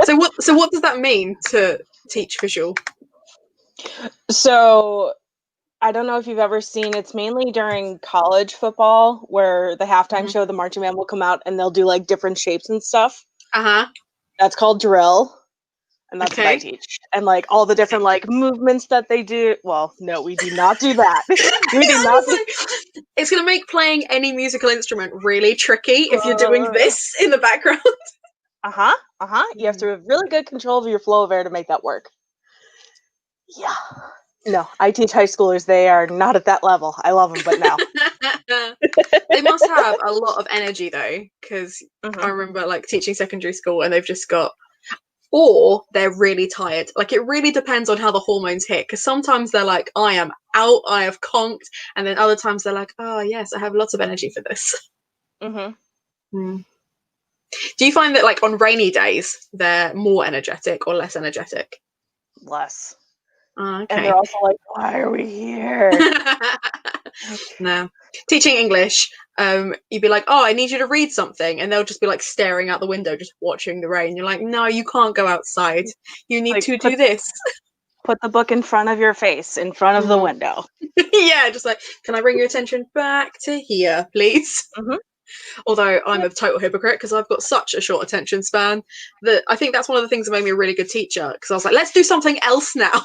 So what does that mean to teach visual? So I don't know if you've ever seen, it's mainly during college football where the halftime show, the marching band will come out and they'll do like different shapes and stuff. That's called drill. And that's what I teach. And like all the different like movements that they do. Well, no, we do not do that. We do not do It's going to make playing any musical instrument really tricky if you're doing this in the background. You have to have really good control of your flow of air to make that work. Yeah. No, I teach high schoolers. They are not at that level. I love them, but no. They must have a lot of energy though, because I remember like teaching secondary school and they've just got, or they're really tired. Like it really depends on how the hormones hit, because sometimes they're like, I am out, I have conked, and then other times they're like, oh yes, I have lots of energy for this. Do you find that like on rainy days they're more energetic or less energetic? Less. Okay. And they're also like, why are we here? No. Teaching English, you'd be like, oh, I need you to read something, and they'll just be like staring out the window, just watching the rain. You're like, no, you can't go outside. You need to do this. Put the book in front of your face, in front of the window. Yeah, just like, can I bring your attention back to here, please? Although I'm a total hypocrite because I've got such a short attention span that I think that's one of the things that made me a really good teacher, because I was like, let's do something else now.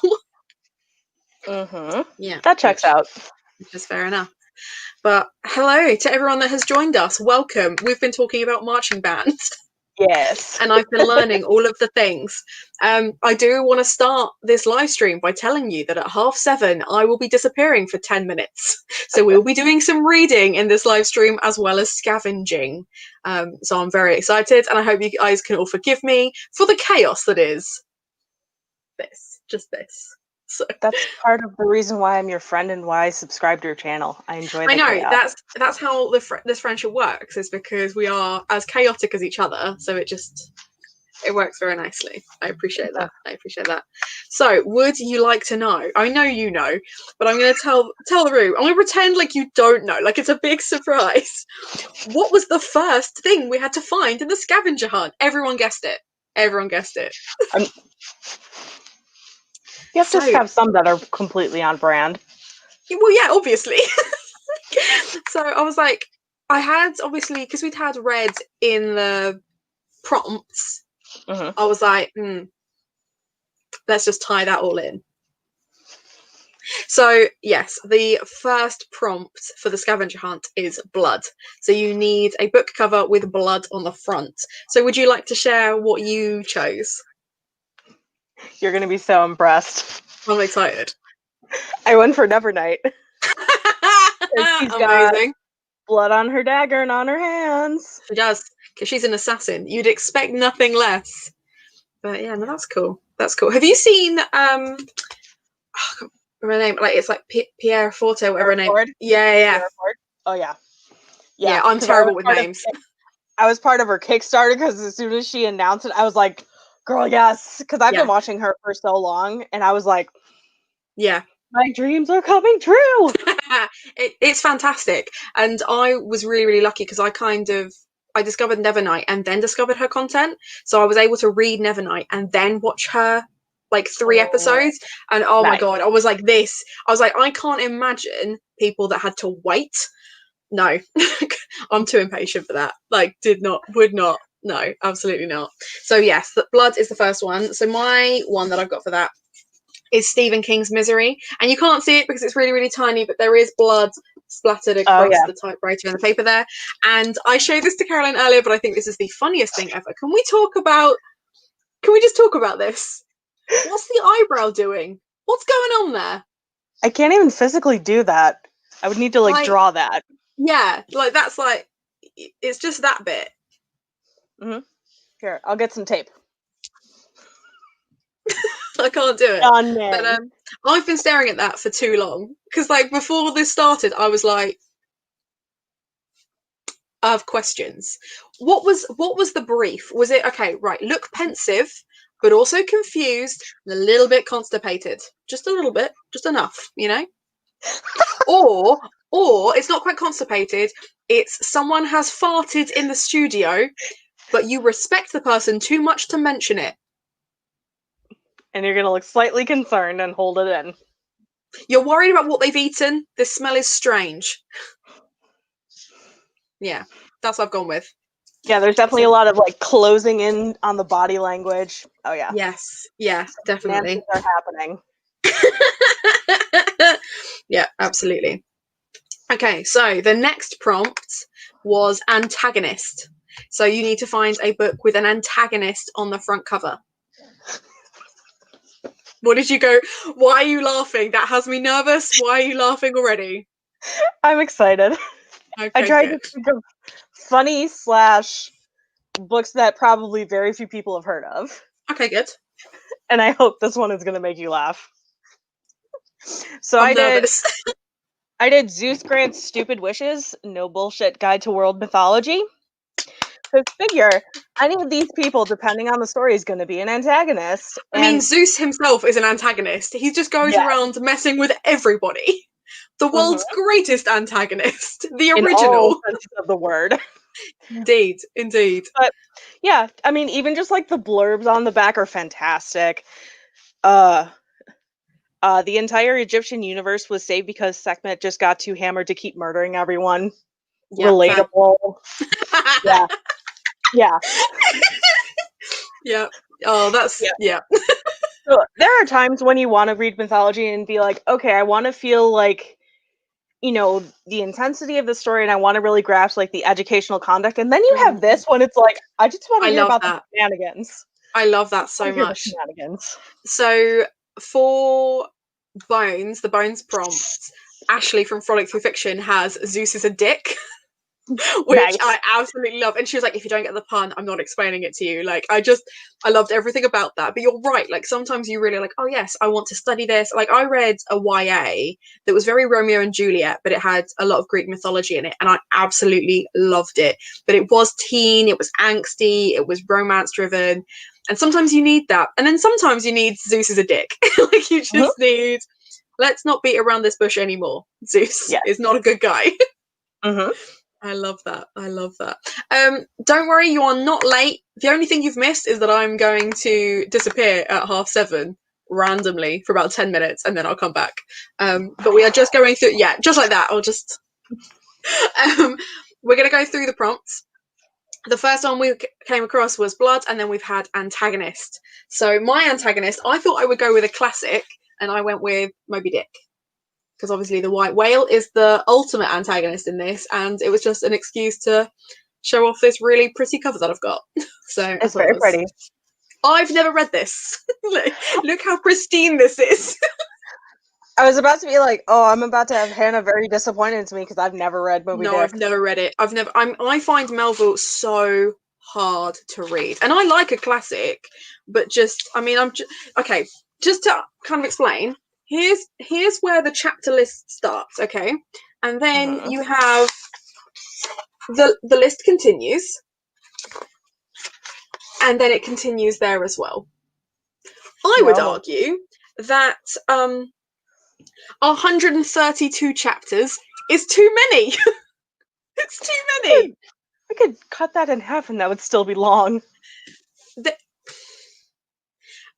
Yeah, that checks out. Which is fair enough. But hello to everyone that has joined us. Welcome. We've been talking about marching bands. Yes. And I've been learning all of the things. I do want to start this live stream by telling you that at 7:30 I will be disappearing for 10 minutes. So we'll be doing some reading in this live stream as well as scavenging. So I'm very excited, and I hope you guys can all forgive me for the chaos that is this. So that's part of the reason why I'm your friend and why I subscribe to your channel. I enjoy the chaos. That's how this friendship works, is because we are as chaotic as each other, so it works very nicely. I appreciate that. So would you like to know, I know you know, but I'm going to tell the room, I'm going to pretend like you don't know, like it's a big surprise. What was the first thing we had to find in the scavenger hunt? Everyone guessed it. You have to have some that are completely on brand. Well, yeah, obviously. So I was like, I had, obviously, because we'd had red in the prompts, I was like, let's just tie that all in. So yes, the first prompt for the scavenger hunt is blood. So you need a book cover with blood on the front. So would you like to share what you chose? You're going to be so impressed. I'm excited. I went for Nevernight. She's amazing. Got blood on her dagger and on her hands. She does, because she's an assassin. You'd expect nothing less. But yeah, no, that's cool. Have you seen her name? Like it's like Pierre Forte, whatever her name. Yeah. Oh yeah. Yeah, I'm terrible with names. I was part of her Kickstarter because as soon as she announced it, I was like, girl, yes. Because I've been watching her for so long, and I was like, yeah, my dreams are coming true. It's fantastic. And I was really, really lucky because I discovered Nevernight and then discovered her content. So I was able to read Nevernight and then watch her like 3 episodes. And oh my God, I was like this. I was like, I can't imagine people that had to wait. No, I'm too impatient for that. Like would not. No, absolutely not. So yes, blood is the first one. So my one that I've got for that is Stephen King's Misery. And you can't see it because it's really, really tiny, but there is blood splattered across the typewriter and the paper there. And I showed this to Caroline earlier, but I think this is the funniest thing ever. Can we just talk about this? What's the eyebrow doing? What's going on there? I can't even physically do that. I would need to like draw that. Yeah, like that's like, it's just that bit. Here, I'll get some tape. I can't do it. But I've been staring at that for too long because, like, before this started, I was like, I have questions. What was the brief? Was it okay? Right, look pensive, but also confused, and a little bit constipated. Just a little bit, just enough, you know. Or it's not quite constipated. It's someone has farted in the studio, but you respect the person too much to mention it. And you're going to look slightly concerned and hold it in. You're worried about what they've eaten. This smell is strange. Yeah, that's what I've gone with. Yeah, there's definitely a lot of like closing in on the body language. Oh yeah. Yes. Yeah, definitely. Are happening. Yeah, absolutely. Okay, so the next prompt was antagonist. So you need to find a book with an antagonist on the front cover. What did you go? Why are you laughing? That has me nervous. Why are you laughing already? I'm excited. Okay, I tried to think of funny / books that probably very few people have heard of. Okay, good. And I hope this one is going to make you laugh. So I'm nervous. I did Zeus Grant's Stupid Wishes, No Bullshit Guide to World Mythology. So figure, any of these people, depending on the story, is going to be an antagonist. I mean, Zeus himself is an antagonist. He just goes around messing with everybody. The world's greatest antagonist. The original. In all senses of the word. Indeed, indeed. But yeah, I mean, even just like the blurbs on the back are fantastic. The entire Egyptian universe was saved because Sekhmet just got too hammered to keep murdering everyone. Yeah, relatable. Yeah. Yeah. Yeah. Oh, that's yeah. So there are times when you want to read mythology and be like, okay, I want to feel like, you know, the intensity of the story, and I want to really grasp like the educational conduct. And then you have this when it's like, I just want to hear about the shenanigans. I love that so much. Shenanigans. So for Bones, the Bones prompt, Ashley from Frolic Through Fiction has Zeus is a dick. Which I absolutely love. And she was like, if you don't get the pun, I'm not explaining it to you. Like, I loved everything about that. But you're right. Like, sometimes you really like, oh, yes, I want to study this. Like, I read a YA that was very Romeo and Juliet, but it had a lot of Greek mythology in it. And I absolutely loved it. But it was teen, it was angsty, it was romance driven. And sometimes you need that. And then sometimes you need Zeus is a dick. Like, you just need, let's not beat around this bush anymore. Zeus is not a good guy. I love that. I love that. Don't worry, you are not late. The only thing you've missed is that I'm going to disappear at 7:30 randomly for about 10 minutes and then I'll come back. But we are just going through, just like that. I'll just, we're going to go through the prompts. The first one we came across was blood, and then we've had antagonist. So my antagonist, I thought I would go with a classic, and I went with Moby Dick. Because obviously the white whale is the ultimate antagonist in this, and it was just an excuse to show off this really pretty cover that I've got. So it's very pretty. I've never read this. Look how pristine this is. I was about to be like, oh, I'm about to have Hannah very disappointed to me because I've never read Moby Dick. No, I've never read it. I find Melville so hard to read, and I like a classic, but just, I mean, okay. Just to kind of explain. Here's where the chapter list starts, okay? And then you have the list continues. And then it continues there as well. I would argue that 132 chapters is too many. It's too many. I could cut that in half and that would still be long.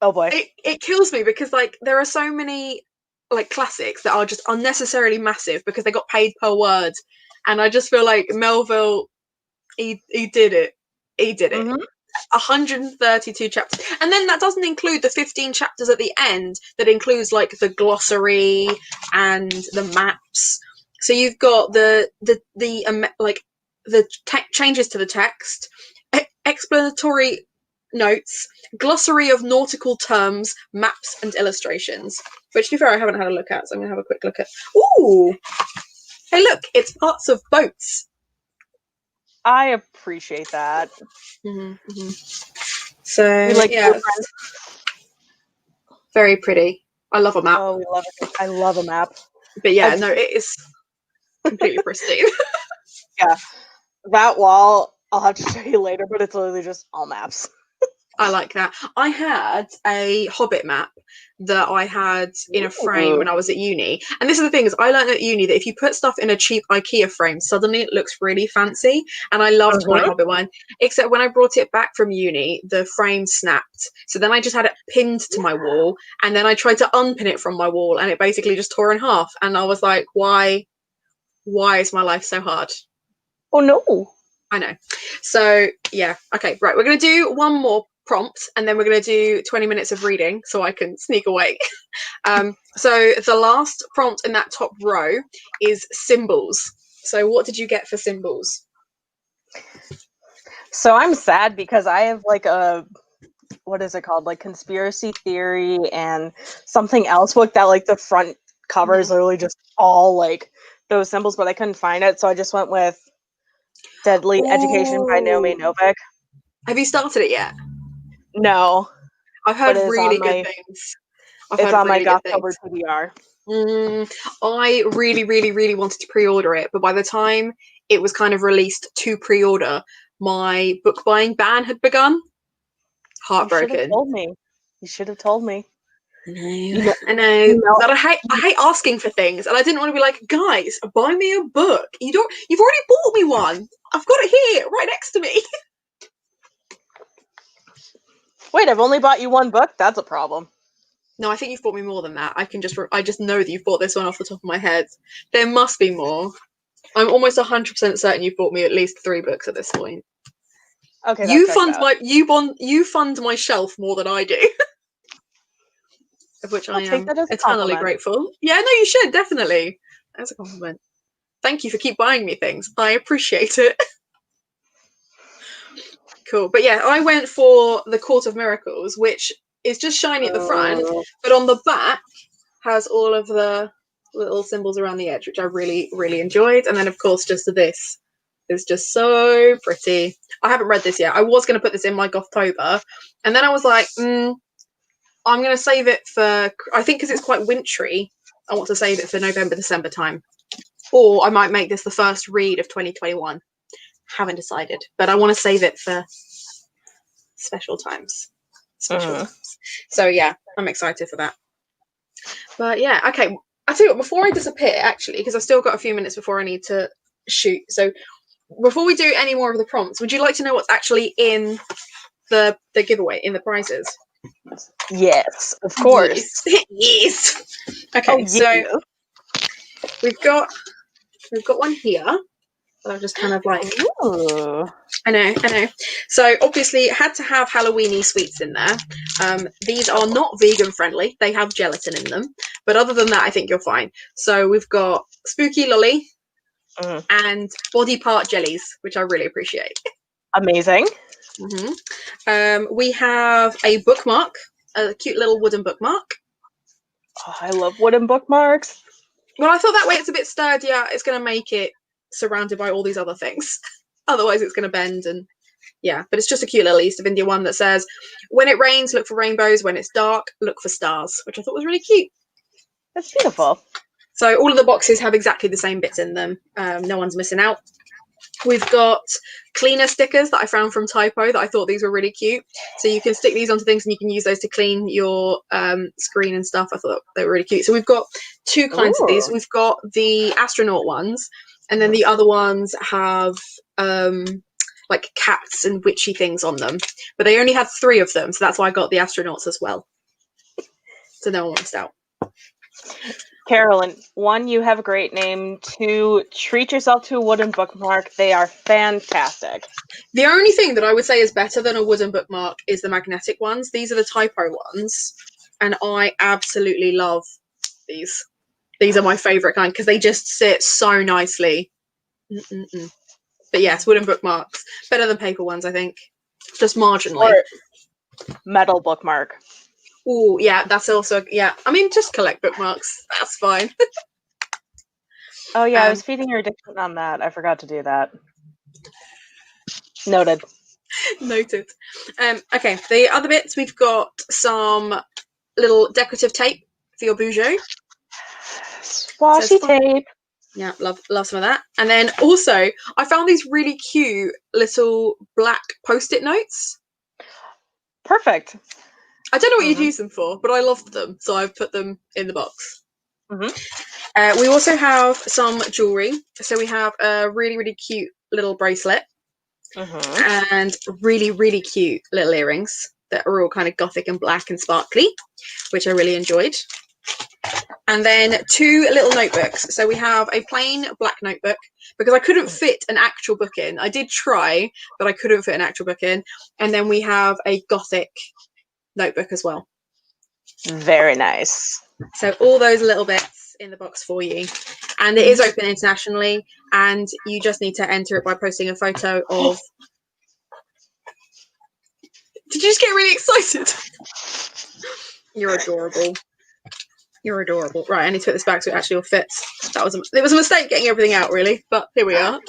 Oh boy. It kills me because like there are so many like classics that are just unnecessarily massive because they got paid per word, and I just feel like Melville he did it. He did it. 132 chapters, and then that doesn't include the 15 chapters at the end that includes like the glossary and the maps. So you've got the changes to the text, explanatory notes, glossary of nautical terms, maps and illustrations, which to be fair I haven't had a look at, so I'm gonna have a quick look at. Ooh, hey look, it's parts of boats. I appreciate that. So we like very pretty. I love a map. Oh, we love it. I love a map. But yeah, no, it is completely pristine. Yeah, that wall I'll have to show you later, but it's literally just all maps. I like that. I had a Hobbit map that I had in a frame when I was at uni. And this is the thing, is I learned at uni that if you put stuff in a cheap IKEA frame, suddenly it looks really fancy. And I loved my Hobbit one. Except when I brought it back from uni, the frame snapped. So then I just had it pinned to my wall. And then I tried to unpin it from my wall and it basically just tore in half. And I was like, why is my life so hard? Oh no. I know. So yeah, okay, right. We're gonna do one more prompt and then we're gonna do 20 minutes of reading so I can sneak away. So the last prompt in that top row is symbols. So what did you get for symbols? So I'm sad because I have like a, what is it called? Like conspiracy theory and something else book that like the front cover is literally just all like those symbols, but I couldn't find it. So I just went with Deadly Education by Naomi Novik. Have you started it yet? No. I've heard really good things. It's on my Gothtober TBR. I really, really, really wanted to pre-order it, but by the time it was kind of released to pre-order, my book buying ban had begun. Heartbroken. You should have told me. I know. But I hate asking for things, and I didn't want to be like, guys, buy me a book. You've already bought me one. I've got it here, right next to me. Wait, I've only bought you one book? That's a problem. No, I think you've bought me more than that. I just know that you've bought this one off the top of my head. There must be more. I'm almost 100% certain you've bought me at least 3 books at this point. Okay, you fund my shelf more than I do. Of which I am eternally grateful. Yeah, no, you should, definitely. That's a compliment. Thank you for keep buying me things. I appreciate it. Cool. But yeah, I went for the Court of Miracles, which is just shiny at the front, but on the back has all of the little symbols around the edge, which I really, really enjoyed. And then, of course, just this is just so pretty. I haven't read this yet. I was going to put this in my Gothtober, and then I was like, I'm going to save it for, I think because it's quite wintry, I want to save it for November, December time. Or I might make this the first read of 2021. Haven't decided, but I want to save it for special times. So yeah, I'm excited for that. But yeah, okay. I tell you what, before I disappear, actually, because I've still got a few minutes before I need to shoot. So before we do any more of the prompts, would you like to know what's actually in the giveaway, in the prizes? Yes, of course. Yes. Okay, so we've got one here. I've just kind of like, I know. So obviously it had to have Halloweeny sweets in there. These are not vegan friendly. They have gelatin in them. But other than that, I think you're fine. So we've got Spooky Lolly and body part jellies, which I really appreciate. Amazing. We have a bookmark, a cute little wooden bookmark. Oh, I love wooden bookmarks. Well, I thought that way it's a bit sturdier. It's going to make it surrounded by all these other things. Otherwise, it's going to bend and yeah. But it's just a cute little East of India one that says, "When it rains, look for rainbows. When it's dark, look for stars," which I thought was really cute. That's beautiful. So all of the boxes have exactly the same bits in them. No one's missing out. We've got cleaner stickers that I found from Typo that I thought these were really cute. So you can stick these onto things and you can use those to clean your screen and stuff. I thought they were really cute. So we've got 2 kinds of these. We've got the astronaut ones, and then the other ones have like cats and witchy things on them. But they only had 3 of them, so that's why I got the astronauts as well. So no one missed out. Carolyn, 1, you have a great name. 2, treat yourself to a wooden bookmark. They are fantastic. The only thing that I would say is better than a wooden bookmark is the magnetic ones. These are the Typo ones, and I absolutely love these. These are my favourite kind because they just sit so nicely. But yes, wooden bookmarks. Better than paper ones, I think. Just marginally. Or metal bookmark. Oh, yeah, that's also, yeah. I mean, just collect bookmarks. That's fine. Oh, yeah, I was feeding your addiction on that. I forgot to do that. Noted. Noted. Okay, the other bits, we've got some little decorative tape for your Bougeot. Washi tape. Yeah, love some of that. And then also, I found these really cute little black Post-it notes. perfect. I don't know what you'd use them for, but I loved them, so I've put them in the box. We also have some jewellery. So we have a really, really cute little bracelet and really, really cute little earrings that are all kind of gothic and black and sparkly, which I really enjoyed. And then 2 little notebooks. So we have a plain black notebook because I couldn't fit an actual book in. I did try, but I couldn't fit an actual book in. And then we have a gothic notebook as well. Very nice. So all those little bits in the box for you. And it is open internationally, and you just need to enter it by posting a photo of... Did you just get really excited? You're adorable. You're adorable. Right, I need to put this back so it actually all fits. It was a mistake getting everything out, really, but here we are.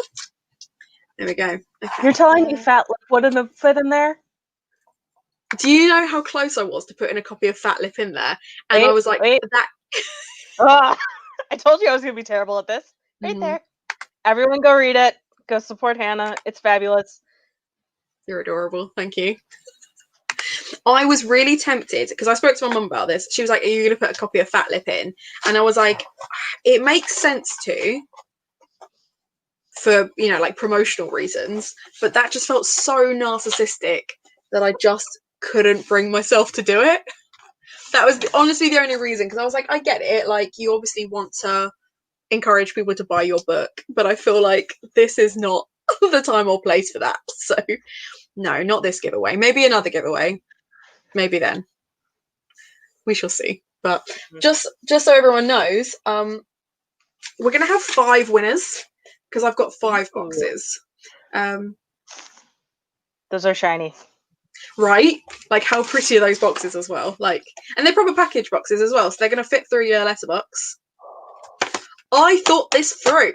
There we go. Okay. You're telling me Fat Lip wouldn't fit in there? Do you know how close I was to putting a copy of Fat Lip in there? And I was like, that... I told you I was going to be terrible at this. Right there. Everyone go read it. Go support Hannah. It's fabulous. You're adorable. Thank you. I was really tempted because I spoke to my mum about this. She was like, are you going to put a copy of Fat Lip in? And I was like, it makes sense for, you know, like promotional reasons, but that just felt so narcissistic that I just couldn't bring myself to do it. That was honestly the only reason, because I was like, I get it. Like, you obviously want to encourage people to buy your book, but I feel like this is not the time or place for that. So no, not this giveaway. Maybe another giveaway. Maybe then. We shall see. But just so everyone knows, we're going to have 5 winners because I've got 5 boxes. Those are shiny. Right? Like, how pretty are those boxes as well? Like, and they're proper package boxes as well, so they're going to fit through your letterbox. I thought this through.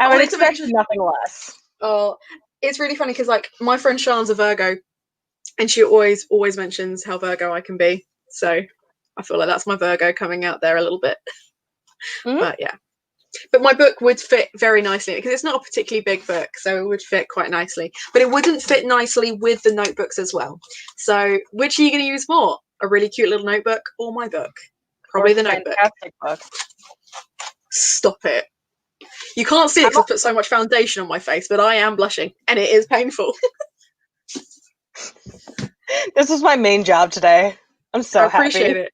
I would expect nothing less. Oh, it's really funny because, like, my friend Sian's a Virgo, and she always mentions how Virgo I can be. So I feel like that's my Virgo coming out there a little bit. But yeah. But my book would fit very nicely because it's not a particularly big book, so it would fit quite nicely. But it wouldn't fit nicely with the notebooks as well. So which are you going to use more? A really cute little notebook or my book? Probably the notebook. Fantastic book. Stop it. You can't see it because I've put so much foundation on my face, but I am blushing, and it is painful. This is my main job today. I'm so happy. I appreciate it.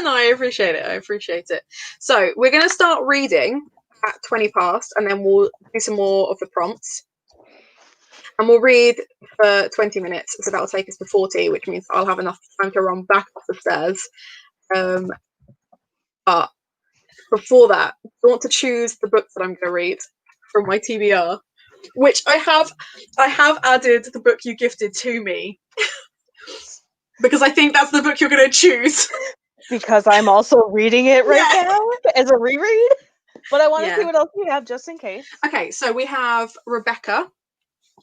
No, I appreciate it. I appreciate it. So we're going to start reading at 20 past, and then we'll do some more of the prompts. And we'll read for 20 minutes, so that'll take us to 40, which means I'll have enough time to run back up the stairs. But before that, I want to choose the books that I'm going to read from my TBR, which I have added the book you gifted to me because I think that's the book you're going to choose. Because I'm also reading it right now as a reread. But I want to see what else we have just in case. Okay, so we have Rebecca.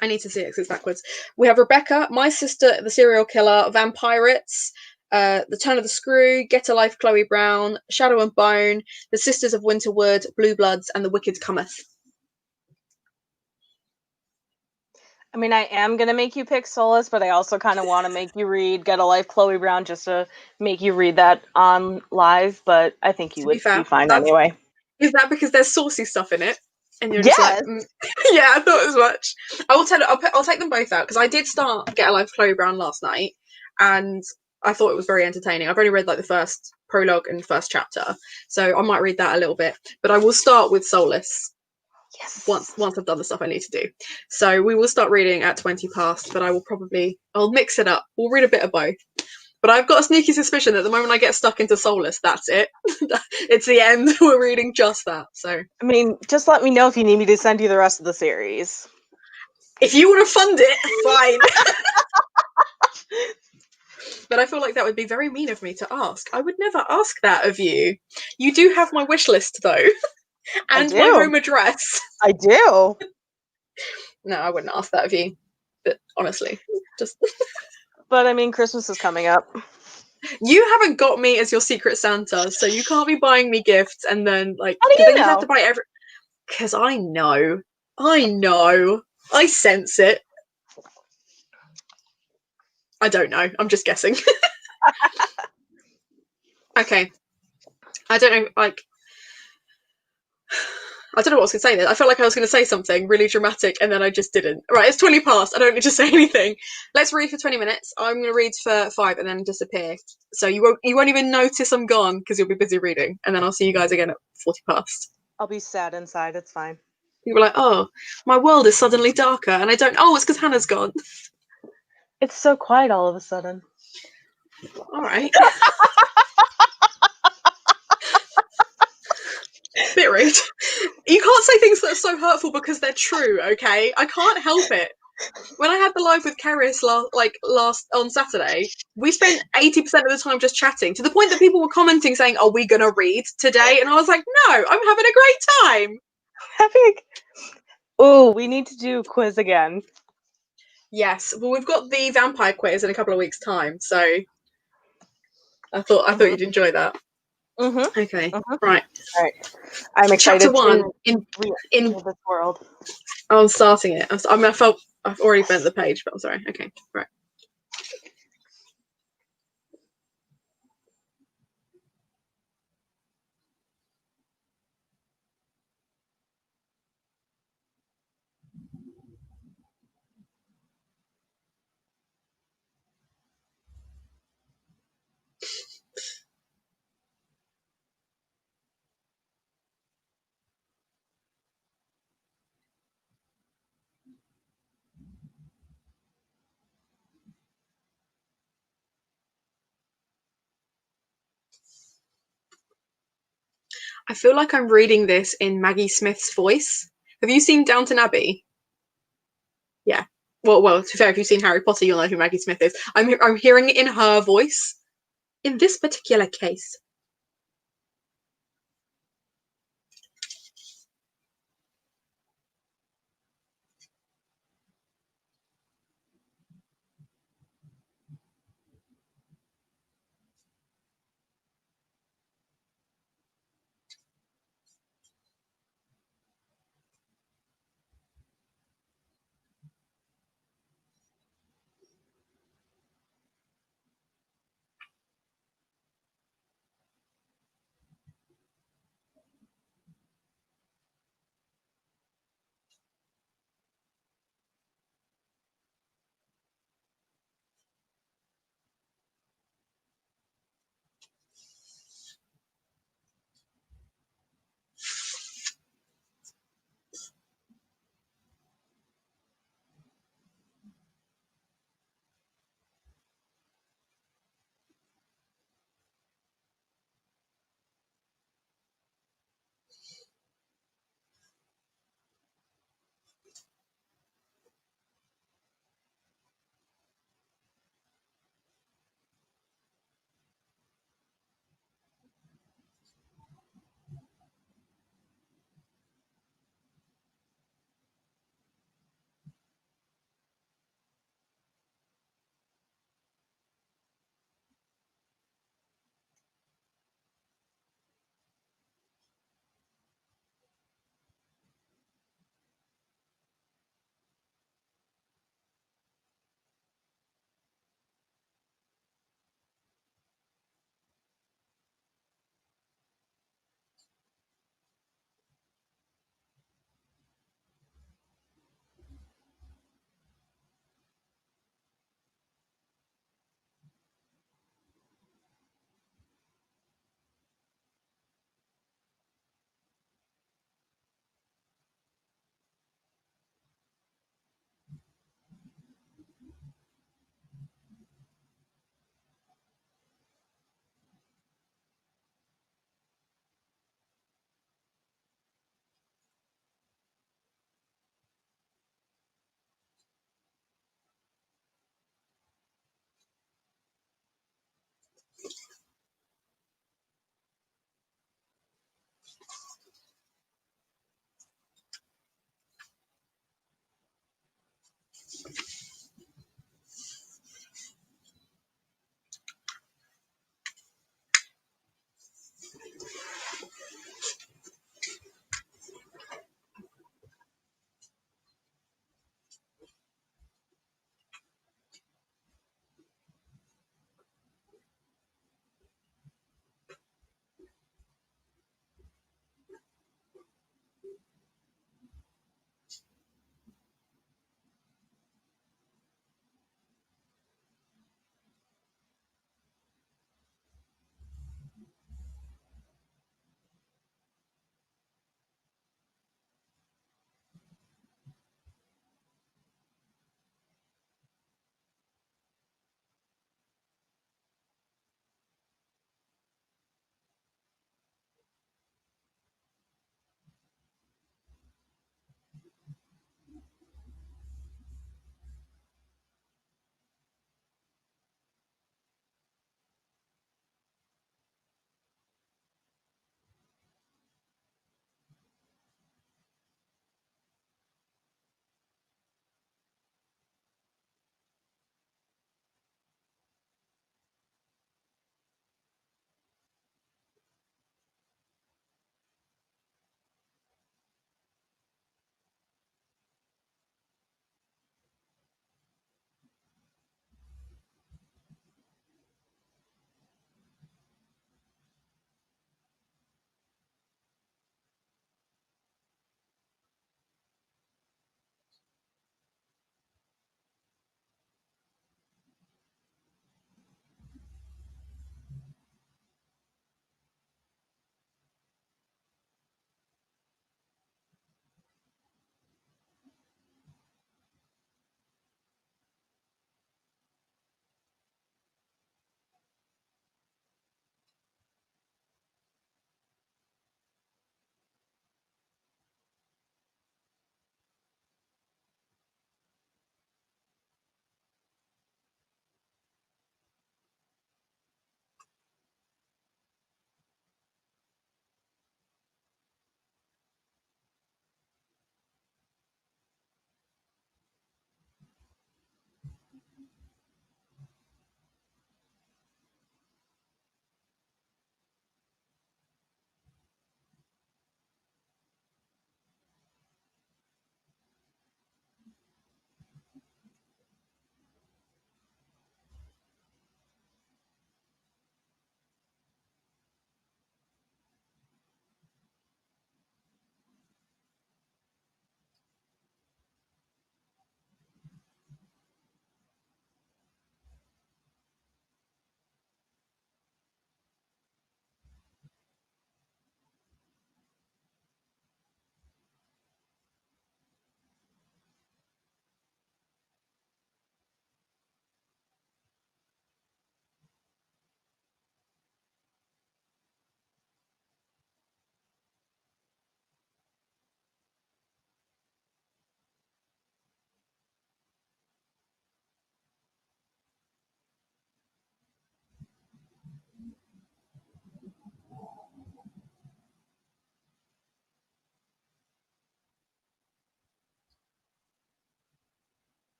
I need to see it because it's backwards. We have Rebecca, My Sister, the Serial Killer, Vampirates, The Turn of the Screw, Get a Life, Chloe Brown, Shadow and Bone, The Sisters of Winterwood, Blue Bloods, and The Wicked Cometh. I mean, I am going to make you pick Solace, but I also kind of want to make you read Get a Life, Chloe Brown, just to make you read that on live, but I think you would be fine anyway. Is that because there's saucy stuff in it? And you're just like, yeah, I thought as much. I'll take them both out, because I did start Get a Life, Chloe Brown last night, and I thought it was very entertaining. I've only read like the first prologue and first chapter, so I might read that a little bit, but I will start with Solace. Yes. Once I've done the stuff I need to do. So we will start reading at 20 past, but I'll mix it up. We'll read a bit of both. But I've got a sneaky suspicion that the moment I get stuck into Solace, that's it. It's the end. We're reading just that. So I mean, just let me know if you need me to send you the rest of the series. If you want to fund it, fine. But I feel like that would be very mean of me to ask. I would never ask that of you. You do have my wish list, though. And my home address. I do. No, I wouldn't ask that of you. But honestly, just... But I mean, Christmas is coming up. You haven't got me as your secret Santa, so you can't be buying me gifts and then, like... How do you know? have to buy every... Because I know. I sense it. I don't know. I'm just guessing. Okay. I don't know, like, I don't know what I was going to say then. I felt like I was going to say something really dramatic and then I just didn't. Right, it's 20 past. I don't need to say anything. Let's read for 20 minutes. I'm going to read for 5 and then disappear. So you won't even notice I'm gone because you'll be busy reading. And then I'll see you guys again at 40 past. I'll be sad inside. It's fine. You were like, oh, my world is suddenly darker. And I don't, oh, it's because Hannah's gone. It's so quiet all of a sudden. All right. Bit rude. You can't say things that are so hurtful because they're true, okay? I can't help it. When I had the live with Keris last on Saturday, we spent 80% of the time just chatting to the point that people were commenting saying, "Are we gonna read today?" And I was like, "No, I'm having a great time." Oh, we need to do quiz again. Yes, well, we've got the vampire quiz in a couple of weeks' time, so I thought you'd enjoy that. Mm-hmm. Okay, Mm-hmm. right. All right. I'm excited Chapter 1 to in this world. I'm starting it. I mean, I've already bent the page, but I'm sorry. Okay, right. I feel like I'm reading this in Maggie Smith's voice. Have you seen Downton Abbey? Yeah. Well, to be fair, if you've seen Harry Potter, you'll know who Maggie Smith is. I'm hearing it in her voice. In this particular case.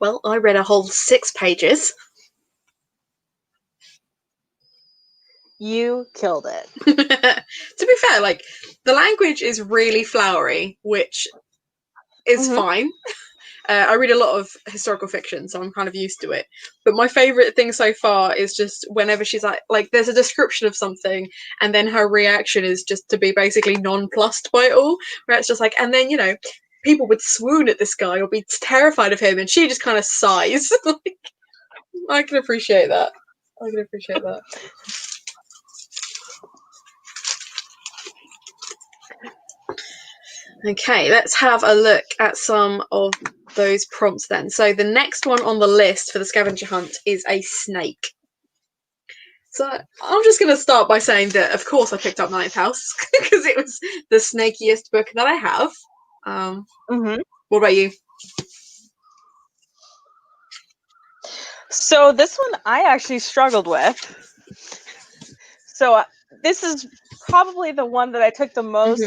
Well, I read a whole 6 pages. You killed it. To be fair, like, the language is really flowery, which is fine. I read a lot of historical fiction, so I'm kind of used to it. But my favourite thing so far is just whenever she's like, there's a description of something, and then her reaction is just to be basically nonplussed by it all, where it's just like, and then, people would swoon at this guy or be terrified of him, and she just kind of sighs. I can appreciate that. Okay, let's have a look at some of those prompts then. So the next one on the list for the scavenger hunt is a snake. So I'm just going to start by saying that, of course, I picked up Ninth House because it was the snakiest book that I have. What about you? So this one I actually struggled with. So this is probably the one that I took the most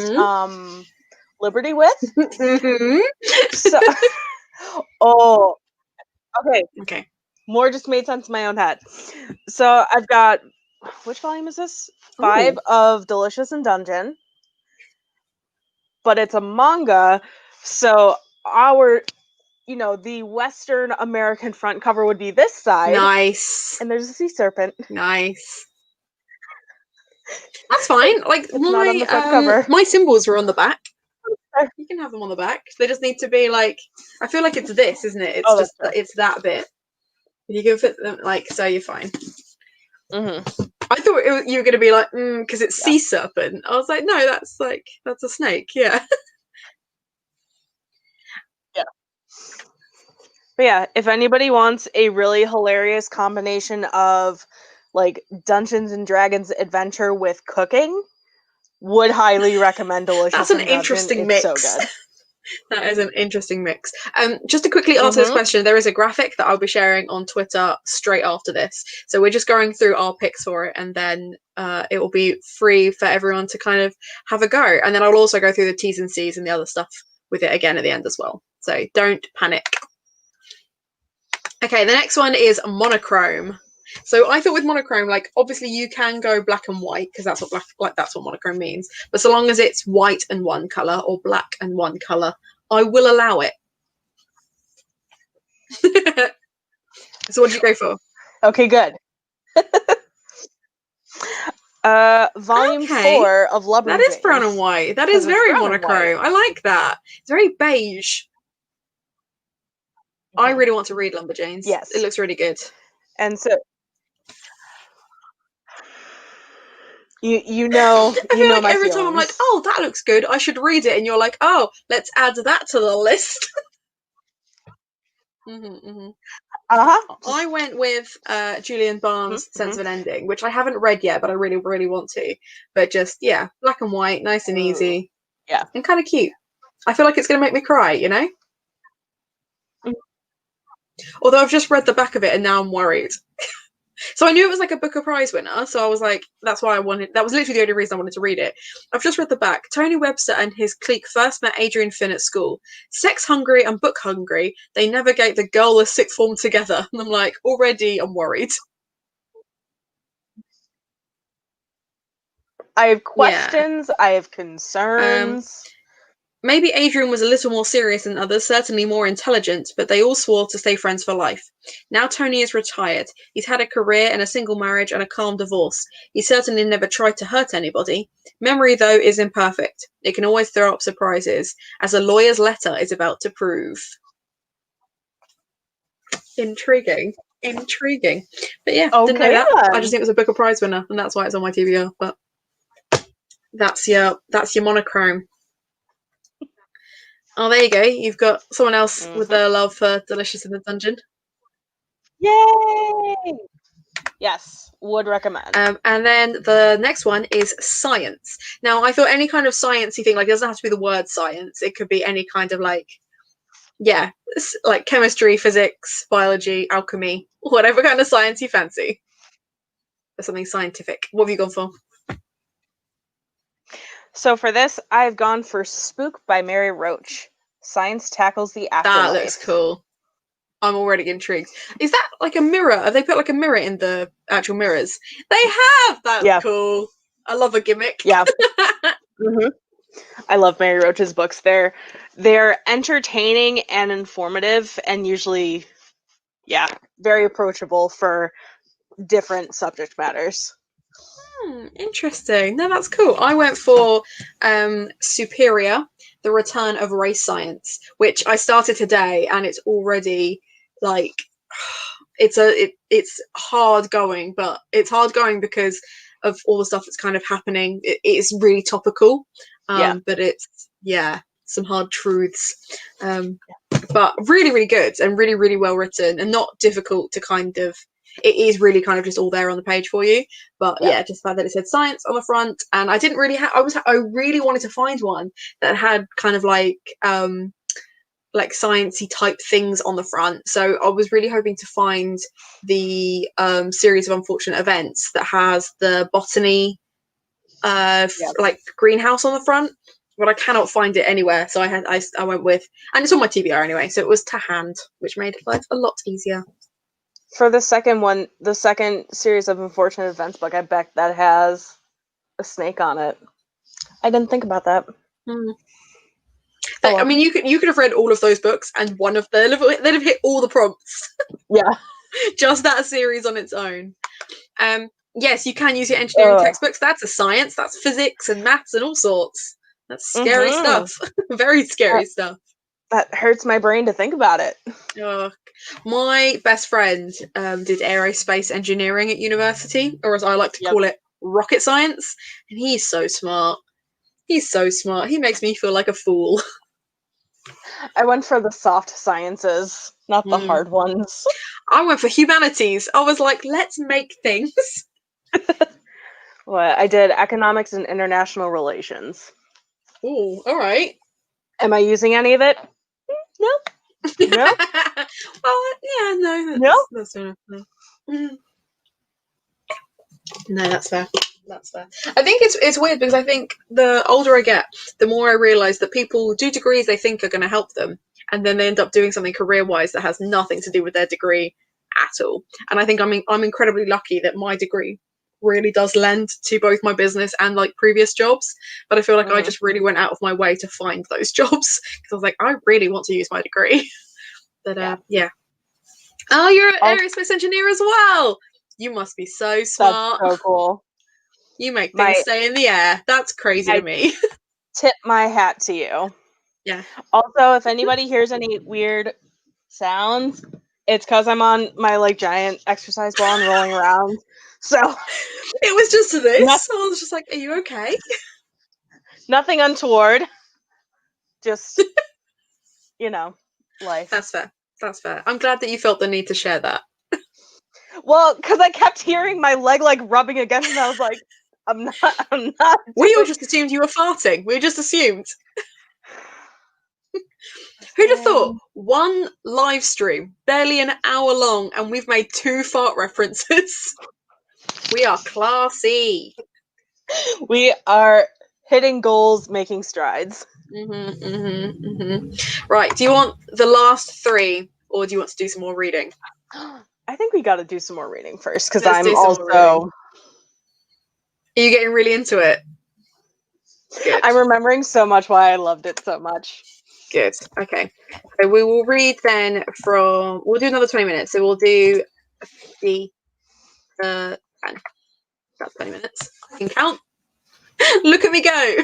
liberty with. So, okay. More just made sense in my own head. So I've got, which volume is this? 5 of Delicious in Dungeon. But it's a manga, so the Western American front cover would be this side. Nice. And there's a sea serpent. Nice. That's fine. Like, it's not on the front cover. My symbols are on the back. You can have them on the back. They just need to be like, I feel like it's this, isn't it? It's it's that bit. You can fit them, like, so you're fine. I thought you were going to be like, because it's sea serpent. I was like, no, that's a snake. Yeah. But yeah, if anybody wants a really hilarious combination of like Dungeons and Dragons adventure with cooking, would highly recommend Delicious. That's an interesting mix. So good. That is an interesting mix. Just to quickly answer this question, there is a graphic that I'll be sharing on Twitter straight after this. So we're just going through our picks for it, and then it will be free for everyone to kind of have a go. And then I'll also go through the T's and C's and the other stuff with it again at the end as well. So don't panic. Okay, the next one is monochrome. So I thought with monochrome, like, obviously you can go black and white because that's what monochrome means. But so long as it's white and one color or black and one color, I will allow it. So what did you go for? Okay, good. Volume 4 of Love. That is brown and white. That is very monochrome. I like that. It's very beige. I really want to read Lumberjanes. Yes. It looks really good. And so you know I feel like my every feelings. time I'm like, oh, that looks good, I should read it, and you're like, oh, let's add that to the list. I went with Julian Barnes' Sense of an Ending, which I haven't read yet, but I really, really want to. But just, yeah, black and white, nice and easy. Yeah. And kind of cute. I feel like it's going to make me cry, you know? Although I've just read the back of it and now I'm worried. So I knew it was like a Booker Prize winner, so I was like, that's why that was literally the only reason I wanted to read it. I've just read the back. Tony Webster and his clique first met Adrian Finn at school. Sex-hungry and book-hungry, they navigate the girlless sixth form together. And I'm like, already I'm worried. I have questions, I have concerns. Maybe Adrian was a little more serious than others, certainly more intelligent, but they all swore to stay friends for life. Now Tony is retired. He's had a career and a single marriage and a calm divorce. He certainly never tried to hurt anybody. Memory, though, is imperfect. It can always throw up surprises, as a lawyer's letter is about to prove. Intriguing. But yeah, didn't know that. I just think it was a Booker Prize winner, and that's why it's on my TBR. But that's your monochrome. Oh, there you go. You've got someone else with their love for Delicious in the Dungeon. Yay! Yes, would recommend. And then the next one is science. Now, I thought any kind of sciencey thing, like, it doesn't have to be the word science. It could be any kind of like chemistry, physics, biology, alchemy, whatever kind of science you fancy. Or something scientific. What have you gone for? So for this, I've gone for Spook by Mary Roach. Science tackles the afterlife. That looks cool. I'm already intrigued. Is that like a mirror? Have they put like a mirror in the actual mirrors? They have! That's cool. I love a gimmick. Yeah. Mm-hmm. I love Mary Roach's books. They're entertaining and informative, and usually, very approachable for different subject matters. Interesting. No, that's cool. I went for Superior, The Return of Race Science, which I started today, and it's already like it's hard going, but it's hard going because of all the stuff that's kind of happening. It is really topical, but it's some hard truths, but really, really good and really, really well written and not difficult to kind of. It is really kind of just all there on the page for you, but just the fact that it said science on the front, and I didn't really I really wanted to find one that had kind of like sciencey type things on the front. So I was really hoping to find the series of unfortunate events that has the botany like greenhouse on the front, but I cannot find it anywhere. So I went with, and it's on my TBR anyway, so it was to hand, which made life a lot easier. For the second one, the second series of unfortunate events book, I bet that has a snake on it. I didn't think about that. I mean, you could have read all of those books, and one of them they'd have hit all the prompts. Yeah, just that series on its own. Yes, you can use your engineering textbooks. That's a science. That's physics and maths and all sorts. That's scary stuff. Very scary stuff. That hurts my brain to think about it. My best friend did aerospace engineering at university, or as I like to call it, rocket science. And he's so smart. He's so smart. He makes me feel like a fool. I went for the soft sciences, not the hard ones. I went for humanities. I was like, let's make things. Well, I did economics and international relations. Ooh, all right. Am I using any of it? No. No. Well, yeah, no. That's fair enough. No, that's fair. That's fair. I think it's weird because I think the older I get, the more I realise that people do degrees they think are going to help them, and then they end up doing something career-wise that has nothing to do with their degree at all. And I think I'm incredibly lucky that my degree really does lend to both my business and like previous jobs. But I feel like I just really went out of my way to find those jobs because I was like, I really want to use my degree. But yeah. Oh, you're an aerospace engineer as well. You must be so smart. That's so cool. You make things stay in the air. That's crazy to me. Tip my hat to you. Yeah. Also, if anybody hears any weird sounds, it's because I'm on my like giant exercise ball and rolling around. So it was just this. I was just like, are you okay? Nothing untoward. Just life. That's fair. That's fair. I'm glad that you felt the need to share that. Well, because I kept hearing my leg like rubbing against it, and I was like, I'm not. We all just assumed you were farting. We just assumed. Who'd have thought? One live stream, barely an hour long, and we've made 2 fart references. We are classy. We are hitting goals, making strides. Right. Do you want the last 3, or do you want to do some more reading? I think we got to do some more reading first, because I'm also. Are you getting really into it? Good. I'm remembering so much why I loved it so much. Good. Okay. So we will read then we'll do another 20 minutes. So we'll do 10. That's 20 minutes. I can count. Look at me go.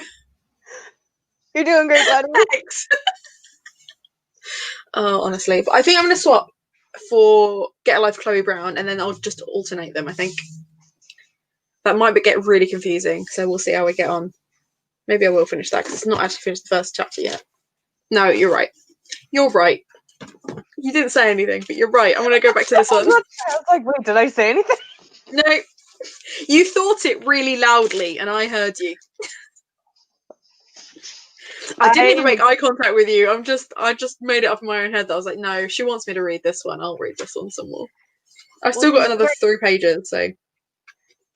You're doing great, buddy. Thanks. Oh, honestly. But I think I'm going to swap for Get a Life Chloe Brown, and then I'll just alternate them, I think. That might get really confusing, so we'll see how we get on. Maybe I will finish that, because it's not actually finished the first chapter yet. No, you're right. You're right. You didn't say anything, but you're right. I'm going to go back to this one. I was like, wait, did I say anything? No. You thought it really loudly, and I heard you. I didn't even make eye contact with you. I just made it up in my own head that I was like, no, she wants me to read this one. I'll read this one some more. I've still got another 3 pages, so.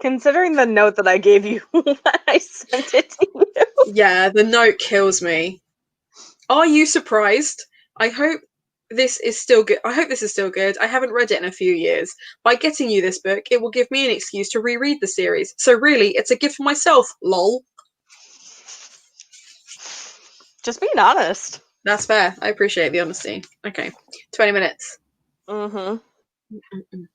Considering the note that I gave you when I sent it to you. Yeah, the note kills me. Are you surprised? I hope This is still good. I hope this is still good. I haven't read it in a few years. By getting you this book, it will give me an excuse to reread the series. So really, it's a gift for myself, lol. Just being honest. That's fair. I appreciate the honesty. Okay, 20 minutes. Mm-hmm. Mm-mm.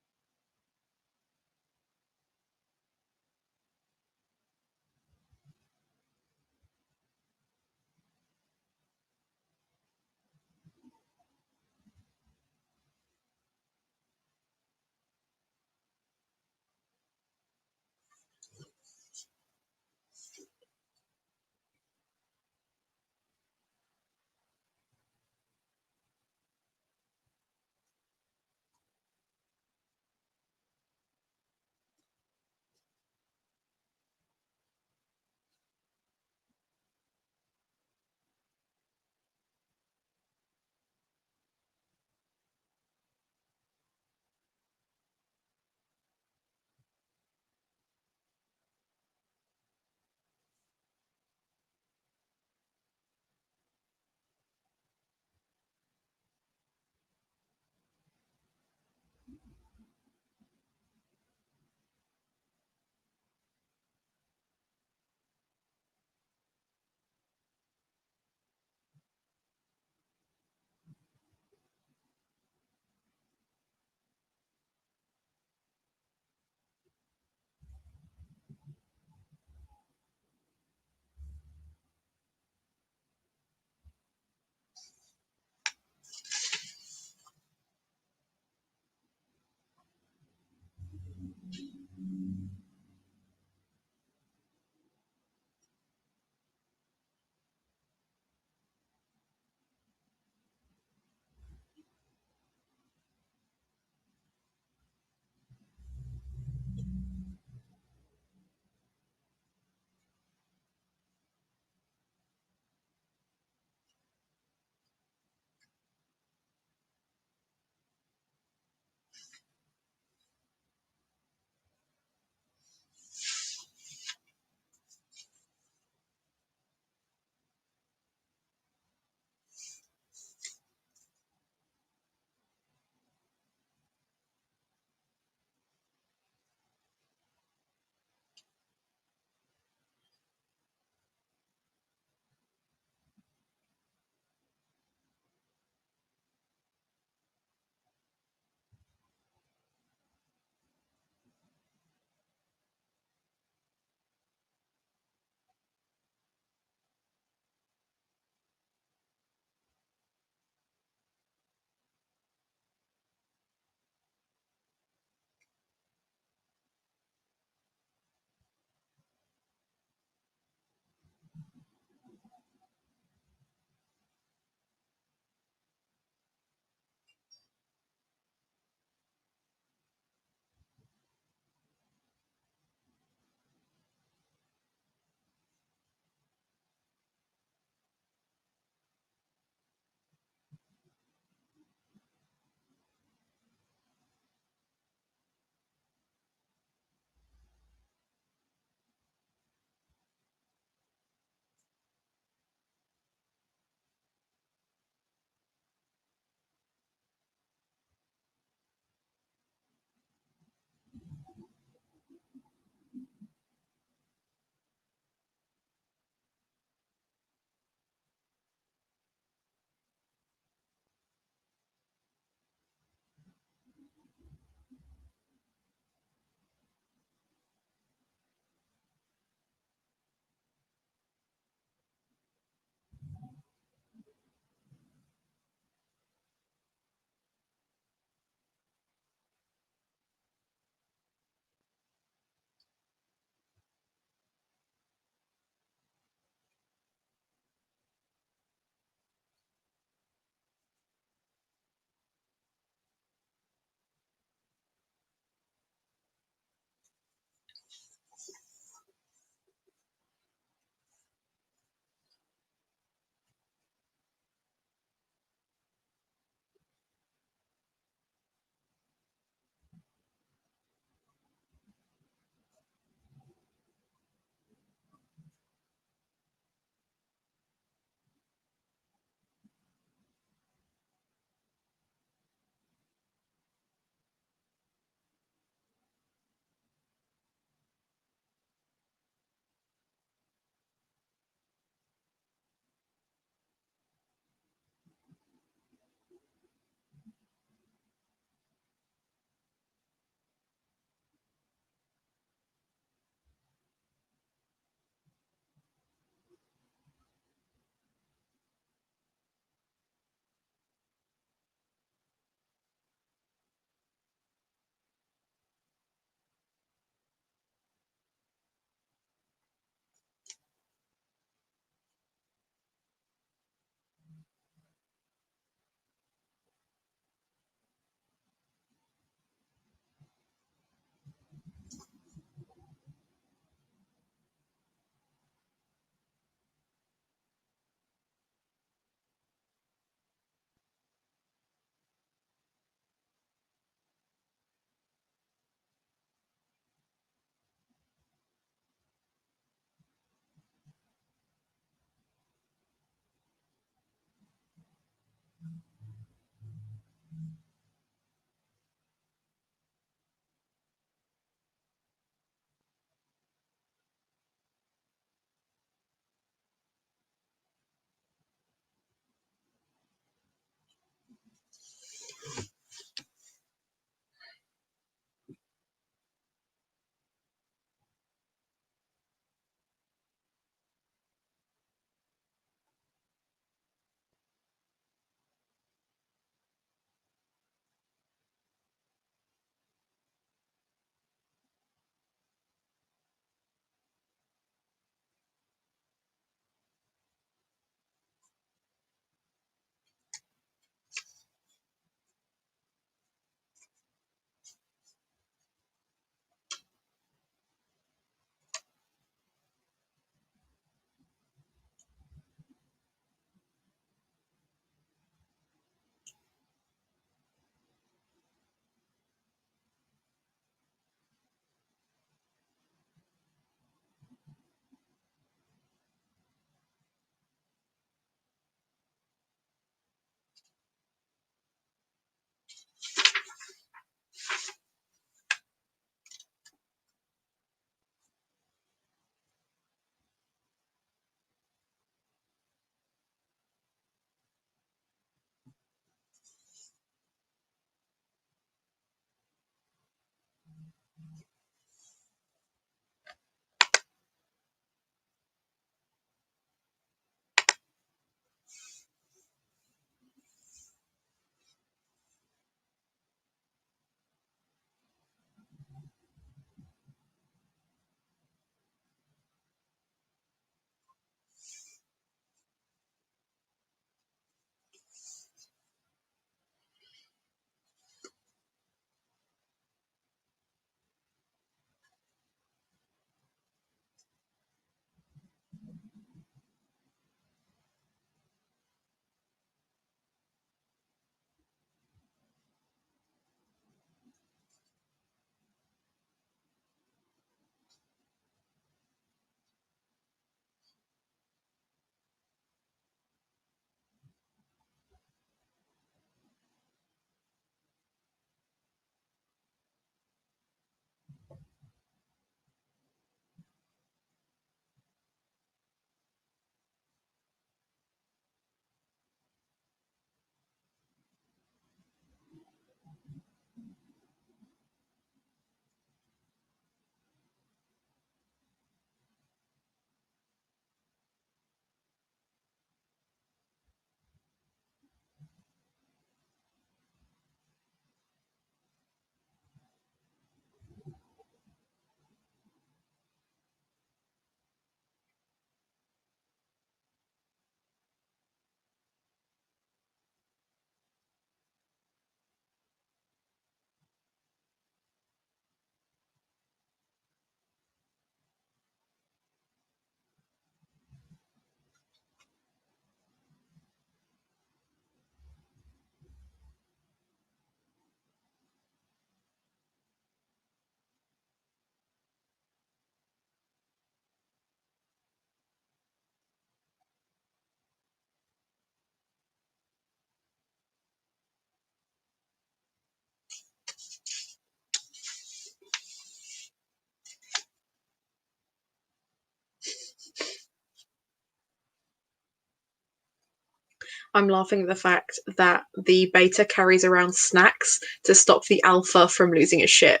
I'm laughing at the fact that the beta carries around snacks to stop the alpha from losing his shit.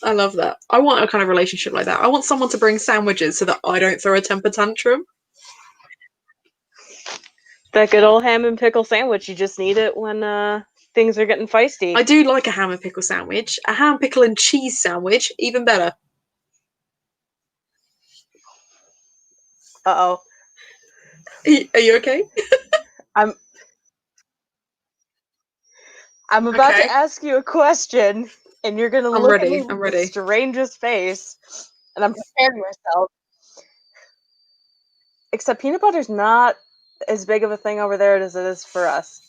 I love that. I want a kind of relationship like that. I want someone to bring sandwiches so that I don't throw a temper tantrum. That good old ham and pickle sandwich. You just need it when things are getting feisty. I do like a ham and pickle sandwich. A ham, pickle, and cheese sandwich, even better. Uh-oh. Are you okay? I'm about to ask you a question, and you're gonna look at me with the strangest face, and I'm preparing myself. Except peanut butter's not as big of a thing over there as it is for us.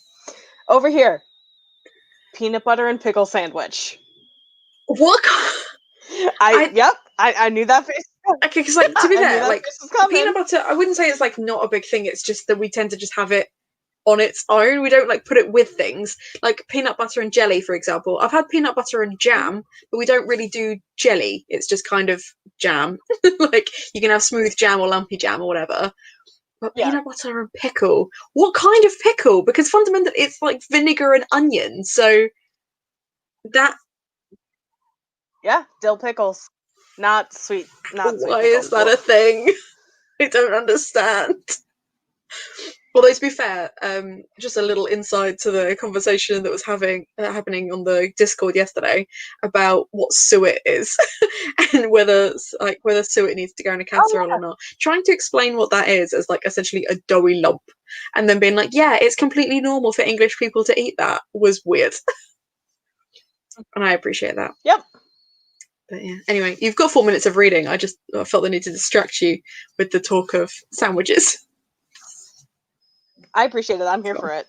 Over here, peanut butter and pickle sandwich. What? I knew that face. Okay, because like to be fair, like peanut butter, I wouldn't say it's like not a big thing. It's just that we tend to just have it on its own. We don't like put it with things like peanut butter and jelly, for example. I've had peanut butter and jam, but we don't really do jelly. It's just kind of jam. Like you can have smooth jam or lumpy jam or whatever. But peanut butter and pickle, what kind of pickle? Because fundamentally, it's like vinegar and onion. So that dill pickles, not sweet. Not sweet. Why pickles. is that a thing? I don't understand. Although to be fair, just a little insight to the conversation that was happening on the Discord yesterday about what suet is and whether suet needs to go in a casserole or not. Trying to explain what that is as like essentially a doughy lump, and then being like, "Yeah, it's completely normal for English people to eat that," was weird, and I appreciate that. Yep. But yeah. Anyway, you've got 4 minutes of reading. I felt the need to distract you with the talk of sandwiches. I appreciate it. I'm here for it.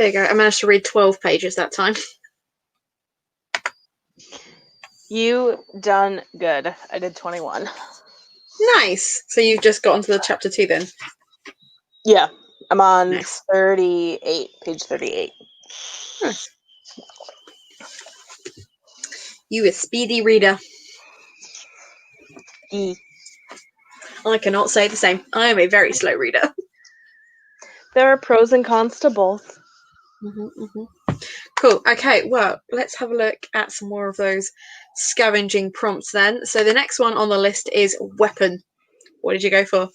There you go. I managed to read 12 pages that time. You done good. I did 21. Nice. So you've just got onto the chapter 2 then? Yeah. I'm on Nice. 38, page 38. Nice. You a speedy reader. I cannot say the same. I am a very slow reader. There are pros and cons to both. Cool. Okay, well, let's have a look at some more of those scavenging prompts then. So the next one on the list is weapon. What did you go for?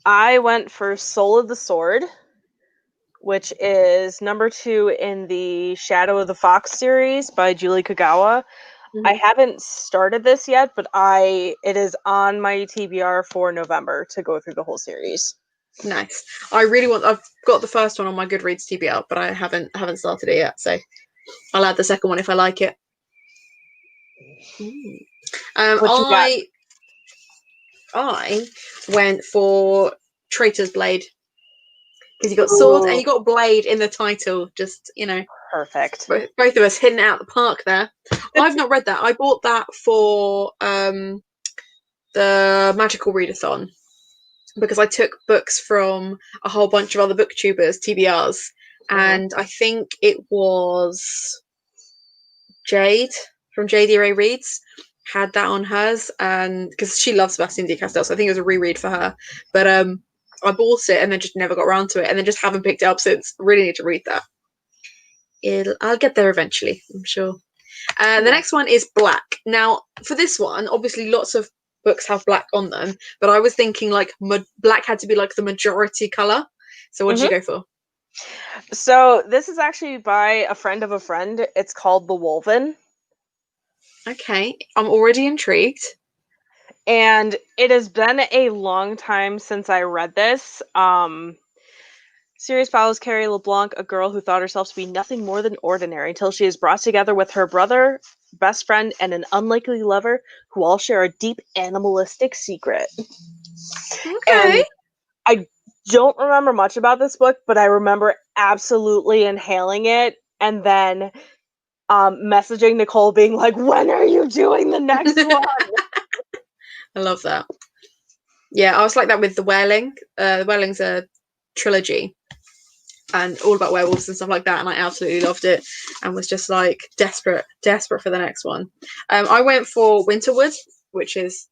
I went for Soul of the Sword, which is number 2 in the Shadow of the Fox series by Julie Kagawa. I haven't started this yet, but it is on my TBR for November to go through the whole series. Nice. I've got the first one on my Goodreads TBR, but I haven't started it yet, so I'll add the second one if I like it. I went for Traitor's Blade because you got sword and you got blade in the title. Just perfect. Both of us hitting it out the park there. I've not read that. I bought that for the Magical Readathon because I took books from a whole bunch of other booktubers, TBRs, and I think it was Jade from JDRA Reads had that on hers, and because she loves Sebastian de Castell, so I think it was a reread for her. But I bought it and then just never got around to it, and then just haven't picked it up since. Really need to read that. I'll get there eventually, I'm sure. The next one is black. Now, for this one, obviously lots of books have black on them, but I was thinking like black had to be like the majority color. So what did you go for? So this is actually by a friend of a friend. It's called The Wolven. Okay, I'm already intrigued. And it has been a long time since I read this. Series follows Carrie LeBlanc, a girl who thought herself to be nothing more than ordinary until she is brought together with her brother, best friend, and an unlikely lover who all share a deep animalistic secret. Okay. And I don't remember much about this book, but I remember absolutely inhaling it and then messaging Nicole being like, when are you doing the next one? I love that. Yeah, I was like that with The Wehrling. The Wehrling's a trilogy and all about werewolves and stuff like that, and I absolutely loved it and was just like desperate for the next one. I went for Winterwood, which is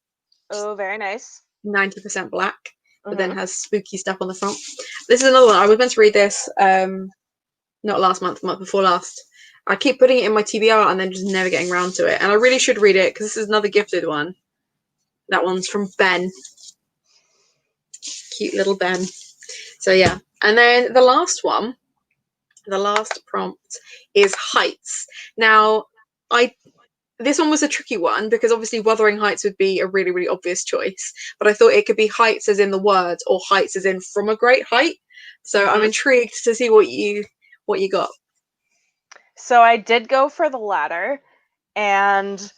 very nice, 90% black, but then has spooky stuff on the front. This is another one. I was meant to read this not last month, the month before last. I keep putting it in my TBR and then just never getting around to it, and I really should read it because this is another gifted one. That one's from Ben. Cute little Ben. So yeah. And then the last prompt is heights. Now, this one was a tricky one because obviously Wuthering Heights would be a really, really obvious choice. But I thought it could be heights as in the word or heights as in from a great height. So I'm intrigued to see what you got. So I did go for the latter, and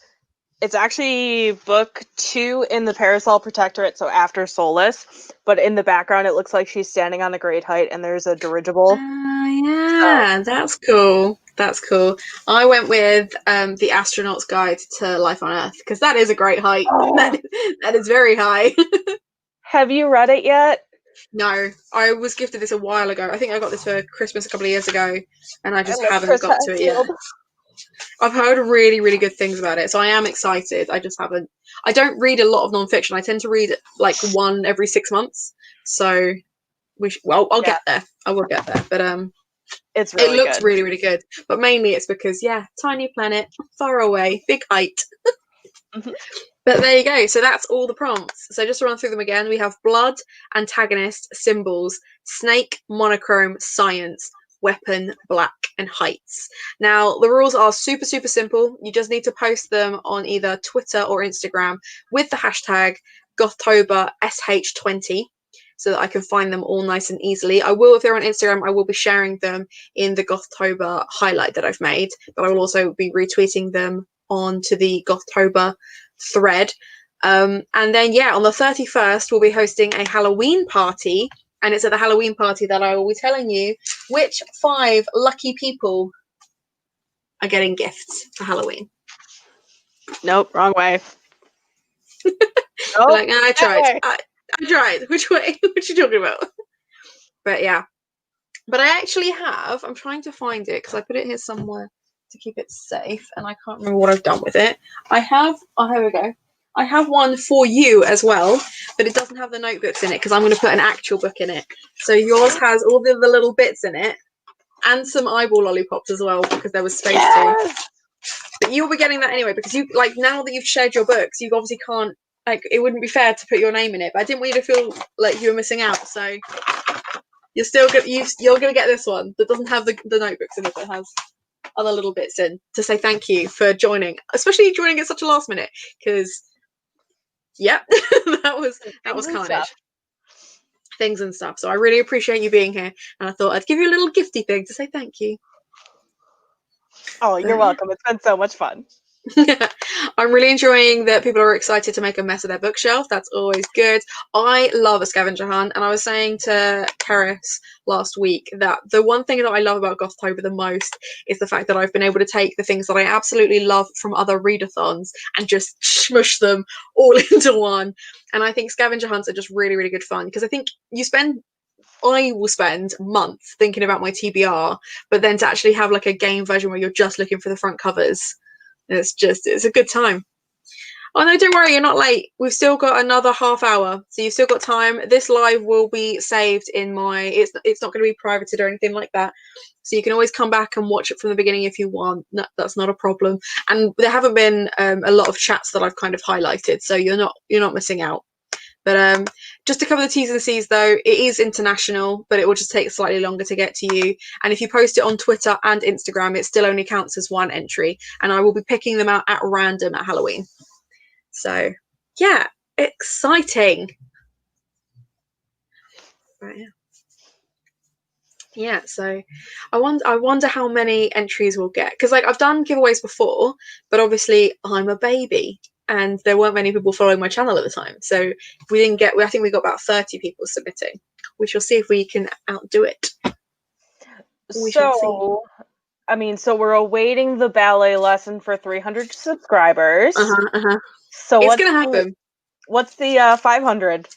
it's actually book 2 in the Parasol Protectorate, so after Solace. But in the background, it looks like she's standing on the great height, and there's a dirigible. Yeah, that's cool. That's cool. I went with The Astronaut's Guide to Life on Earth because that is a great height. Oh. That is very high. Have you read it yet? No, I was gifted this a while ago. I think I got this for Christmas a couple of years ago, and I just haven't got to it yet. I've heard really, really good things about it, so I am excited. I just haven't. I don't read a lot of nonfiction. I tend to read like one every 6 months. So I'll get there. I will get there. But it's really it looks really, really good. But mainly it's because tiny planet, far away, big height. But there you go. So that's all the prompts. So just to run through them again, we have blood, antagonist, symbols, snake, monochrome, science, weapon, black, and heights. Now, the rules are super, super simple. You just need to post them on either Twitter or Instagram with the hashtag GothToberSH20 so that I can find them all nice and easily. I will, if they're on Instagram, I will be sharing them in the Gothtober highlight that I've made, but I will also be retweeting them onto the Gothtober thread. And then on the 31st we'll be hosting a Halloween party And it's at the Halloween party that I will be telling you which 5 lucky people are getting gifts for Halloween. Nope, wrong way. Nope, like, I tried. I tried. Which way? What you talking about? But yeah. But I actually have, I'm trying to find it because I put it here somewhere to keep it safe and I can't remember what I've done with it. I have, oh, here we go. I have one for you as well, but it doesn't have the notebooks in it because I'm going to put an actual book in it. So yours has all the little bits in it and some eyeball lollipops as well because there was space to. But you'll be getting that anyway because you, like, now that you've shared your books, you obviously can't, like, it wouldn't be fair to put your name in it, but I didn't want you to feel like you were missing out, so you're still you're gonna get this one that doesn't have the notebooks in it, that has other little bits in to say thank you for joining, especially joining at such a last minute, because yep, that was carnage. Things and stuff. So I really appreciate you being here, and I thought I'd give you a little gifty thing to say thank you. Oh, you're welcome. It's been so much fun. I'm really enjoying that people are excited to make a mess of their bookshelf. That's always good. I love a scavenger hunt, and I was saying to Karis last week that the one thing that I love about Gothtober the most is the fact that I've been able to take the things that I absolutely love from other readathons and just smush them all into one. And I think scavenger hunts are just really, really good fun because I think I will spend months thinking about my TBR, but then to actually have like a game version where you're just looking for the front covers, it's a good time. Oh no, don't worry, you're not late. We've still got another half hour, so you've still got time. This live will be saved in my, it's not going to be privated or anything like that, so you can always come back and watch it from the beginning if you want. No, that's not a problem. And there haven't been a lot of chats that I've kind of highlighted, so you're not missing out. But just to cover the T's and C's though, it is international, but it will just take slightly longer to get to you. And if you post it on Twitter and Instagram, it still only counts as one entry. And I will be picking them out at random at Halloween. So yeah, exciting. Right. Yeah, so I wonder how many entries we'll get, because like I've done giveaways before, but obviously I'm a baby and there weren't many people following my channel at the time, so we didn't get, I think we got about 30 people submitting. We shall see if we can outdo it. So we're awaiting the ballet lesson for 300 subscribers. So it's gonna happen. What's the 500?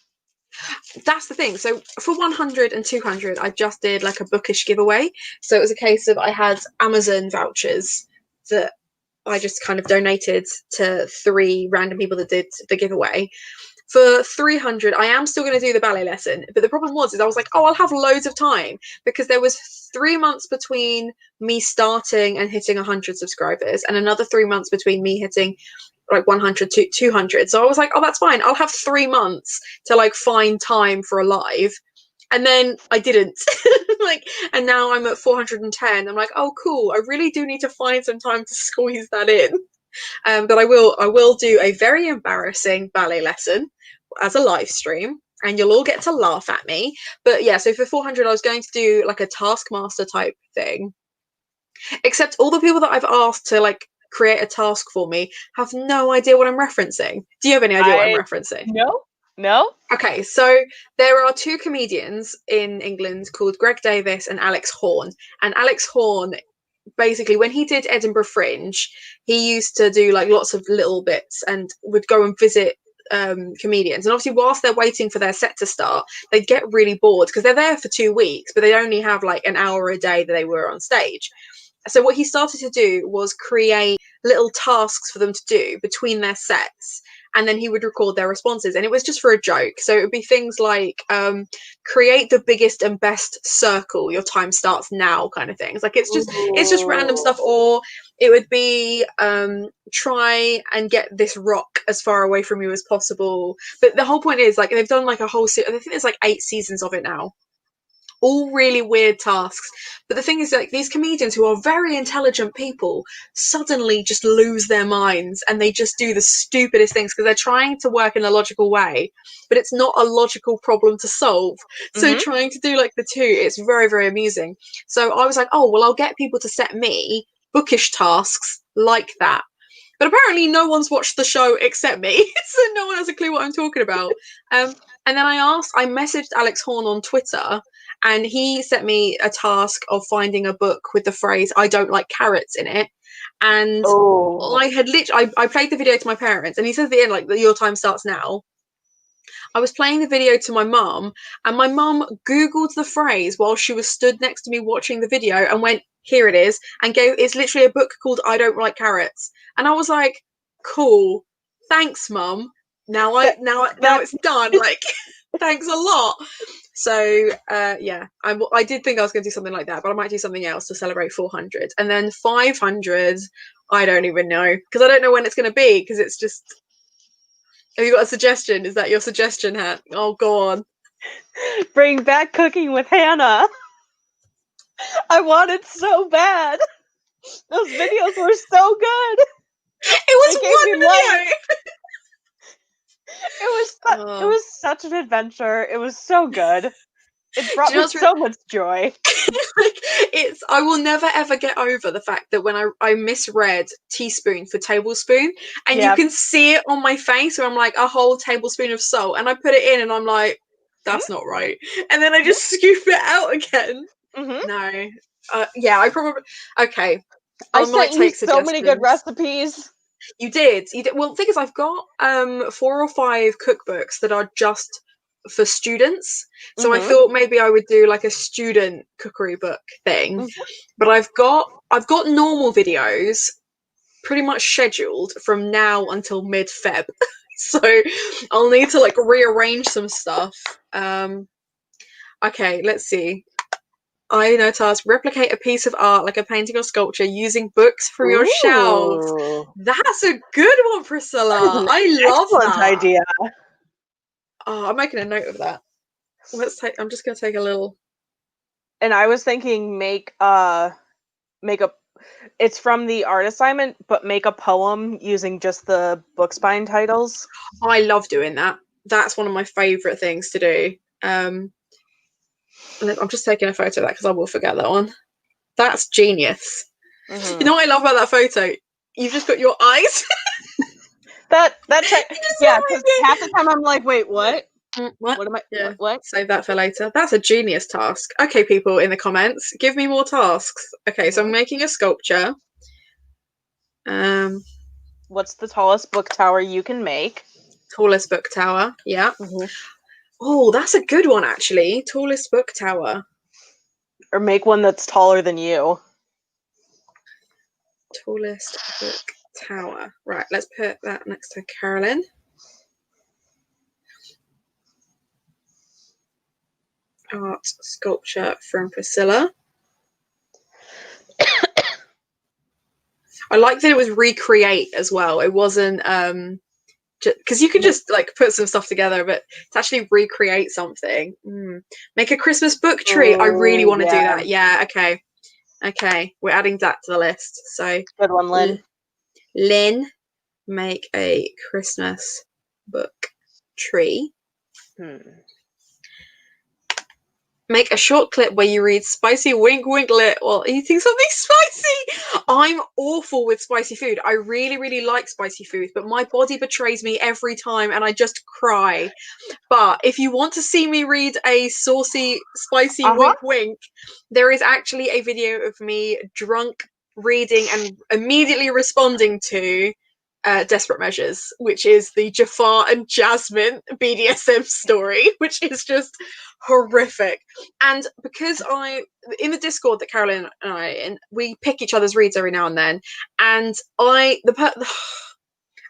That's the thing. So for 100 and 200, I just did like a bookish giveaway. So it was a case of I had Amazon vouchers that I just kind of donated to 3 random people that did the giveaway. For 300, I am still going to do the ballet lesson, but the problem was I was like, oh, I'll have loads of time, because there was 3 months between me starting and hitting 100 subscribers and another 3 months between me hitting like 100 to 200. So I was like, oh, that's fine. I'll have 3 months to like find time for a live. And then I didn't. And now I'm at 410. I'm like, oh, cool. I really do need to find some time to squeeze that in. But I will do a very embarrassing ballet lesson as a live stream, and you'll all get to laugh at me. But yeah, so for 400, I was going to do like a Taskmaster type thing. Except all the people that I've asked to like create a task for me have no idea what I'm referencing. Do you have any idea what I'm referencing? No. Okay, so there are 2 comedians in England called Greg Davis and Alex Horne. And Alex Horne, basically, when he did Edinburgh Fringe, he used to do like lots of little bits and would go and visit comedians. And obviously, whilst they're waiting for their set to start, they'd get really bored because they're there for 2 weeks, but they only have like an hour a day that they were on stage. So what he started to do was create little tasks for them to do between their sets, and then he would record their responses, and it was just for a joke. So it would be things like create the biggest and best circle, your time starts now, kind of things. Like it's just random stuff. Or it would be try and get this rock as far away from you as possible. But the whole point is, like, they've done like a whole I think there's like 8 seasons of it now, all really weird tasks. But the thing is, like, these comedians who are very intelligent people suddenly just lose their minds and they just do the stupidest things because they're trying to work in a logical way, but it's not a logical problem to solve. So trying to do like the 2, it's very, very amusing. So I was like, oh, well, I'll get people to set me bookish tasks like that. But apparently no one's watched the show except me, so no one has a clue what I'm talking about. And then I messaged Alex Horn on Twitter, and he sent me a task of finding a book with the phrase "I don't like carrots" in it. And I had I played the video to my parents, and he says at the end, like, your time starts now. I was playing the video to my mum, and my mum Googled the phrase while she was stood next to me watching the video and went, "Here it is," and it's literally a book called "I Don't Like Carrots." And I was like, cool, thanks, mum. Now it's done. Like, thanks a lot. So yeah, I did think I was going to do something like that, but I might do something else to celebrate 400. And then 500, I don't even know, because I don't know when it's going to be, because it's just... Have you got a suggestion? Is that your suggestion, Hat? Oh, go on. Bring back Cooking with Hannah. I wanted so bad. Those videos were so good. It was one video. It was such an adventure. It was so good. It brought me so much joy. I will never ever get over the fact that when I misread teaspoon for tablespoon, and you can see it on my face where I'm like, a whole tablespoon of salt, and I put it in and I'm like, that's not right, and then I just scoop it out again. No, yeah, I probably... Okay, I sent you so many good recipes. You did. Well, the thing is, I've got 4 or 5 cookbooks that are just for students, so I thought maybe I would do like a student cookery book thing. But I've got normal videos pretty much scheduled from now until mid-Feb. So I'll need to like rearrange some stuff. Okay, let's see. I know task: replicate a piece of art like a painting or sculpture using books from your shelves. That's a good one, Priscilla. I love that idea. Oh, I'm making a note of that. I'm just gonna take a little... And I was thinking make a... It's from the art assignment, but make a poem using just the book spine titles. I love doing that. That's one of my favorite things to do. I'm just taking a photo of that because I will forget that one. That's genius. You know what I love about that photo? You've just got your eyes. That's yeah. Because half the time I'm like, wait, what? What am I? Yeah. What? Save that for later. That's a genius task. Okay, people in the comments, give me more tasks. Okay, so I'm making a sculpture. What's the tallest book tower you can make? Tallest book tower. Yeah. Oh, that's a good one, actually. Tallest book tower. Or make one that's taller than you. Tallest book tower. Right, let's put that next to Carolyn. Art sculpture from Priscilla. I like that it was recreate as well. It wasn't because you could just like put some stuff together, but to actually recreate something. Make a Christmas book tree. I really want to do that. Yeah, okay, we're adding that to the list. So good one, Lynn. Lynn, make a Christmas book tree. Make a short clip where you read spicy wink wink lit while eating something spicy. I'm awful with spicy food. I really, really like spicy food, but my body betrays me every time and I just cry. But if you want to see me read a saucy, spicy wink wink, there is actually a video of me drunk reading and immediately responding to Desperate Measures, which is the Jafar and Jasmine BDSM story, which is just horrific. And because in the Discord that Carolyn and I in, we pick each other's reads every now and then, and I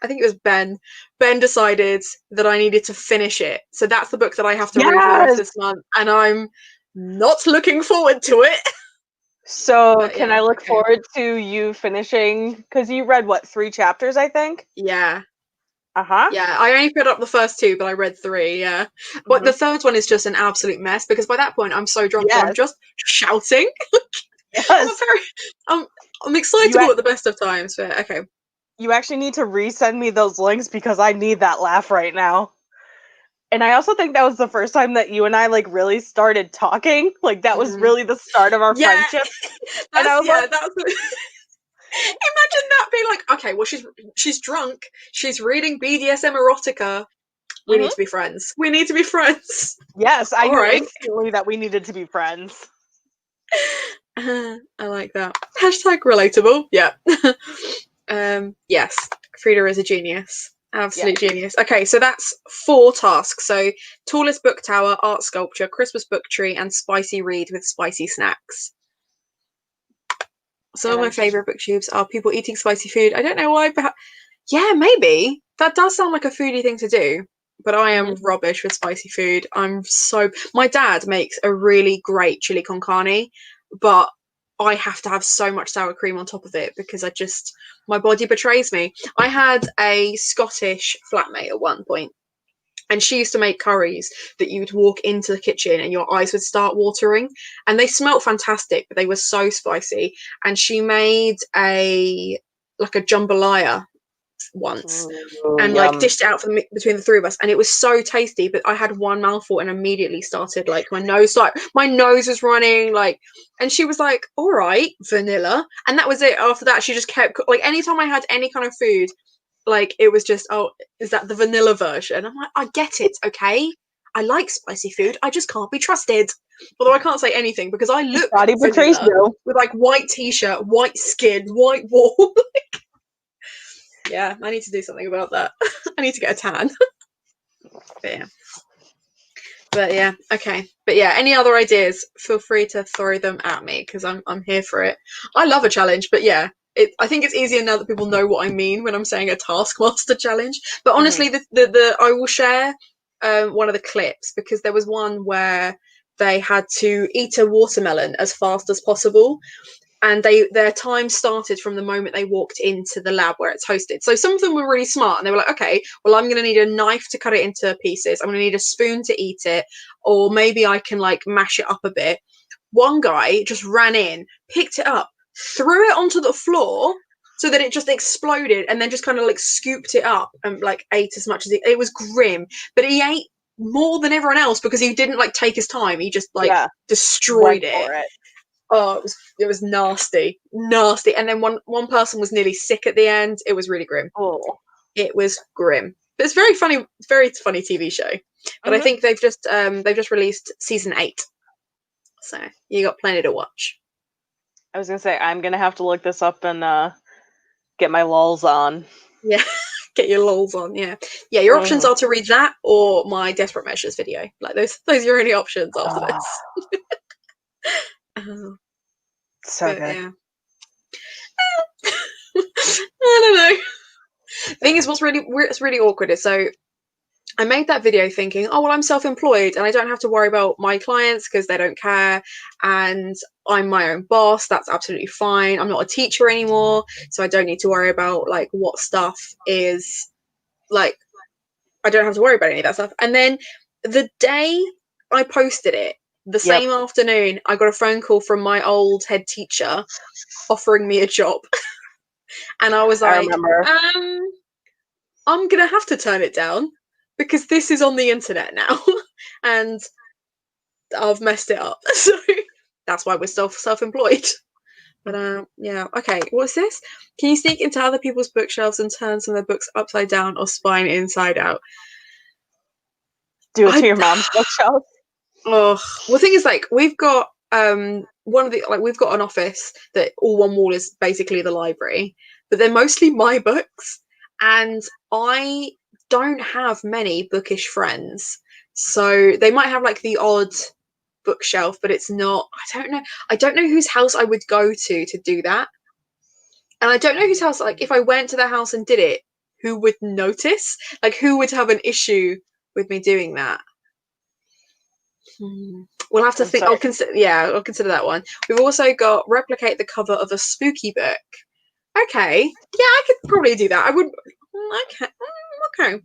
think it was Ben decided that I needed to finish it, so that's the book that I have to read for the rest of this month, and I'm not looking forward to it. So can I look forward to you finishing, because you read what, 3 chapters, I think? Yeah. Yeah, I only put up the first 2, but I read 3, yeah. But the third one is just an absolute mess, because by that point I'm so drunk that I'm just shouting. I'm excitable at the best of times, but okay. You actually need to resend me those links because I need that laugh right now. And I also think that was the first time that you and I like really started talking. Like that was really the start of our friendship. And I was like, imagine that being like, okay, well she's drunk, she's reading BDSM erotica, We need to be friends. We need to be friends. Yes, I knew instantly that we needed to be friends. I like that. Hashtag relatable. Yeah. Yes, Frida is a genius. Absolute genius. Okay, so that's 4 tasks. So tallest book tower, art sculpture, Christmas book tree, and spicy read with spicy snacks. Some of my favourite booktubes are people eating spicy food. I don't know why, but yeah, maybe. That does sound like a foodie thing to do. But I am rubbish with spicy food. My dad makes a really great chili con carne, but I have to have so much sour cream on top of it because my body betrays me. I had a Scottish flatmate at one point, and she used to make curries that you would walk into the kitchen and your eyes would start watering, and they smelt fantastic, but they were so spicy. And she made a jambalaya once and dished it out between the 3 of us, and it was so tasty, but I had one mouthful and immediately started my nose was running, and she was like, all right, vanilla, and that was it. After that she just kept anytime I had any kind of food, it was just, oh, is that the vanilla version? I'm like, I get it, okay, I like spicy food, I just can't be trusted. Although I can't say anything because I look vanilla with white t-shirt, white skin, white wall. Yeah, I need to do something about that. I need to get a tan. But yeah, okay. But yeah, any other ideas? Feel free to throw them at me because I'm here for it. I love a challenge, but yeah, I think it's easier now that people know what I mean when I'm saying a Taskmaster challenge. But honestly, I will share one of the clips because there was one where they had to eat a watermelon as fast as possible, and their time started from the moment they walked into the lab where it's hosted. So some of them were really smart, and they were like, okay, well, I'm going to need a knife to cut it into pieces. I'm going to need a spoon to eat it, or maybe I can mash it up a bit. One guy just ran in, picked it up, threw it onto the floor so that it just exploded, and then just kind of scooped it up and ate as much as it was grim. But he ate more than everyone else because he didn't take his time. He just destroyed it. Oh, it was nasty. And then one person was nearly sick at the end. It was really grim. Oh, it was grim. But it's very funny TV show. But I think they've just released season 8, so you got plenty to watch. I was gonna say I'm gonna have to look this up and get my lols on. Yeah, get your lols on. Yeah. Your options are to read that or my Desperate Measures video. Those are your only options after this. So good. Yeah. I don't know. The thing is, what's really awkward is, so I made that video thinking, oh, well, I'm self-employed and I don't have to worry about my clients because they don't care, and I'm my own boss. That's absolutely fine. I'm not a teacher anymore, so I don't need to worry about what stuff is I don't have to worry about any of that stuff. And then the day I posted it, the same afternoon, I got a phone call from my old head teacher offering me a job. And I was like, I'm gonna have to turn it down because this is on the internet now and I've messed it up. So that's why we're still self-employed. But yeah, okay, what's this? Can you sneak into other people's bookshelves and turn some of their books upside down or spine inside out? Do it to your mom's bookshelf? Oh, well, the thing is, we've got we've got an office that all one wall is basically the library, but they're mostly my books, and I don't have many bookish friends, so they might have the odd bookshelf, but it's not, I don't know whose house I would go to do that, and I don't know whose house, if I went to their house and did it, who would notice, who would have an issue with me doing that. We'll have to think. I'll consider that one. We've also got replicate the cover of a spooky book. Okay, yeah, I could probably do that. I would. Okay.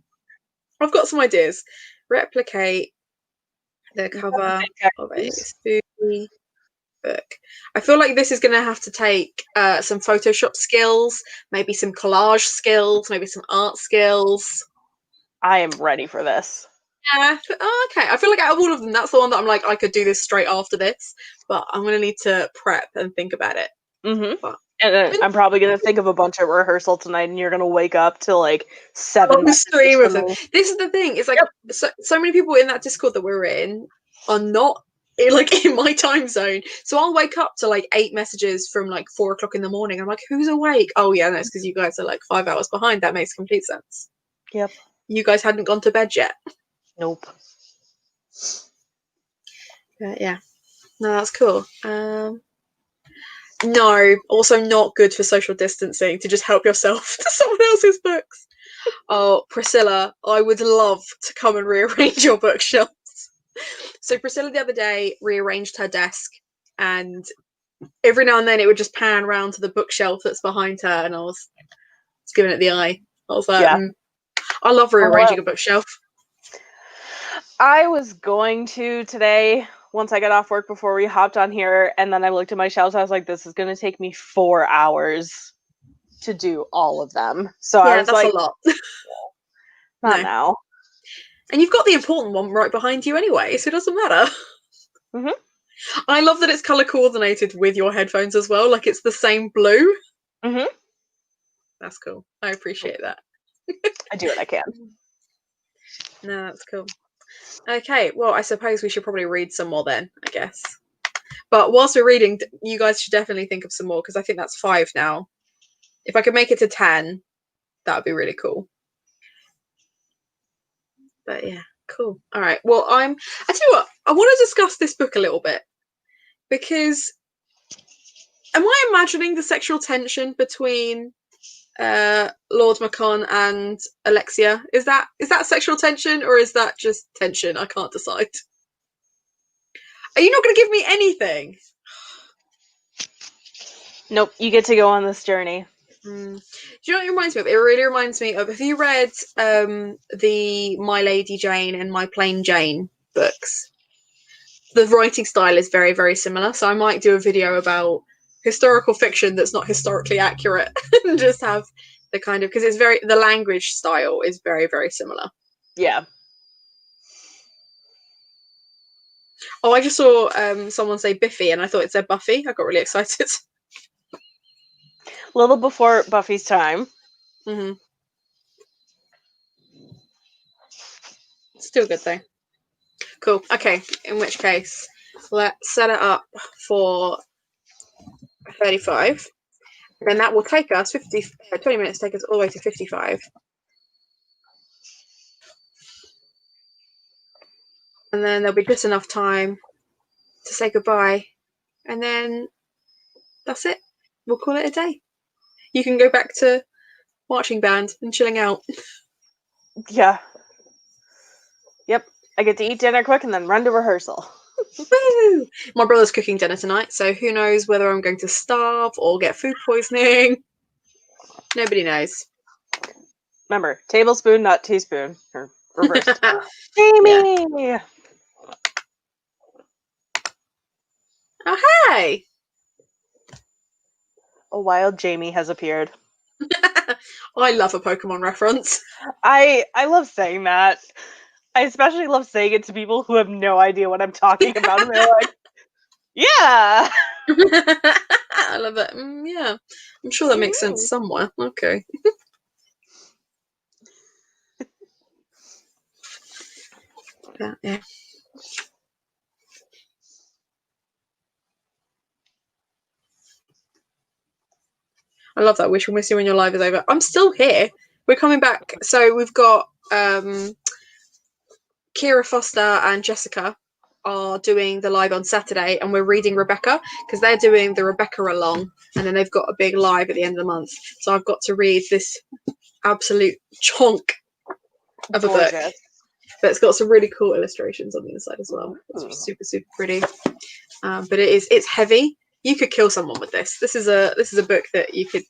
I've got some ideas. Replicate the cover of a spooky book. I feel like this is going to have to take some Photoshop skills, maybe some collage skills, maybe some art skills. I am ready for this. Yeah, okay. I feel like out of all of them, that's the one that I'm I could do this straight after this, but I'm going to need to prep and think about it. Mm-hmm. But And I'm probably going to think of a bunch at rehearsal tonight, and you're going to wake up to like 7 stream of them. This is the thing. It's like so many people in that Discord that we're in are not in my time zone. So I'll wake up to like 8 messages from like 4 o'clock in the morning. I'm like, who's awake? Oh yeah, that's because you guys are like 5 hours behind. That makes complete sense. Yep. You guys hadn't gone to bed yet. Nope. Yeah. No, that's cool. No, also not good for social distancing to just help yourself to someone else's books. Oh, Priscilla, I would love to come and rearrange your bookshelves. So Priscilla the other day rearranged her desk, and every now and then it would just pan around to the bookshelf that's behind her, and I was giving it the eye. I was like, I love rearranging a bookshelf. I was going to today, once I got off work before we hopped on here, and then I looked at my shelves, I was like, this is going to take me 4 hours to do all of them. So I was that's a lot. Not now. And you've got the important one right behind you anyway, so it doesn't matter. Mm-hmm. I love that it's colour coordinated with your headphones as well, like it's the same blue. Mm-hmm. That's cool. I appreciate that. I do what I can. No, that's cool. Okay, well, I suppose we should probably read some more then, I guess. But whilst we're reading, you guys should definitely think of some more, because I think that's 5 now. If I could make it to 10, that would be really cool. But yeah, cool. All right. Well, I tell you what, I want to discuss this book a little bit, because am I imagining the sexual tension between Lord Macon and Alexia? Is that sexual tension, or is that just tension? I can't decide. Are you not going to give me anything? Nope, you get to go on this journey. Do you know what it reminds me of? It really reminds me of, have you read the My Lady Jane and My Plain Jane books? The writing style is very, very similar, so I might do a video about historical fiction that's not historically accurate and just have the kind of, because it's the language style is very, very similar. Yeah. Oh, I just saw someone say Biffy, and I thought it said Buffy. I got really excited. A little before Buffy's time. Mm-hmm. Still good though. Cool. Okay, in which case, let's set it up for 35. Then that will take us 20 minutes, take us all the way to 55. And then there'll be just enough time to say goodbye. And then that's it. We'll call it a day. You can go back to marching band and chilling out. Yeah. Yep. I get to eat dinner quick and then run to rehearsal. Woo! My brother's cooking dinner tonight, so who knows whether I'm going to starve or get food poisoning. Nobody knows. Remember, tablespoon, not teaspoon. Or reverse. Jamie! Yeah. Oh, hey! A wild Jamie has appeared. I love a Pokemon reference. I love saying that. I especially love saying it to people who have no idea what I'm talking about, and they're like, yeah! I love it. Yeah. I'm sure that makes sense somewhere. Okay. Yeah. I love that. We shall miss you when your live is over. I'm still here. We're coming back. So we've got Kira Foster and Jessica are doing the live on Saturday, and we're reading Rebecca, because they're doing the Rebecca along, and then they've got a big live at the end of the month. So I've got to read this absolute chunk of a book. But it's got some really cool illustrations on the inside as well. It's super, super pretty. But it's heavy. You could kill someone with this. This is a book that you could,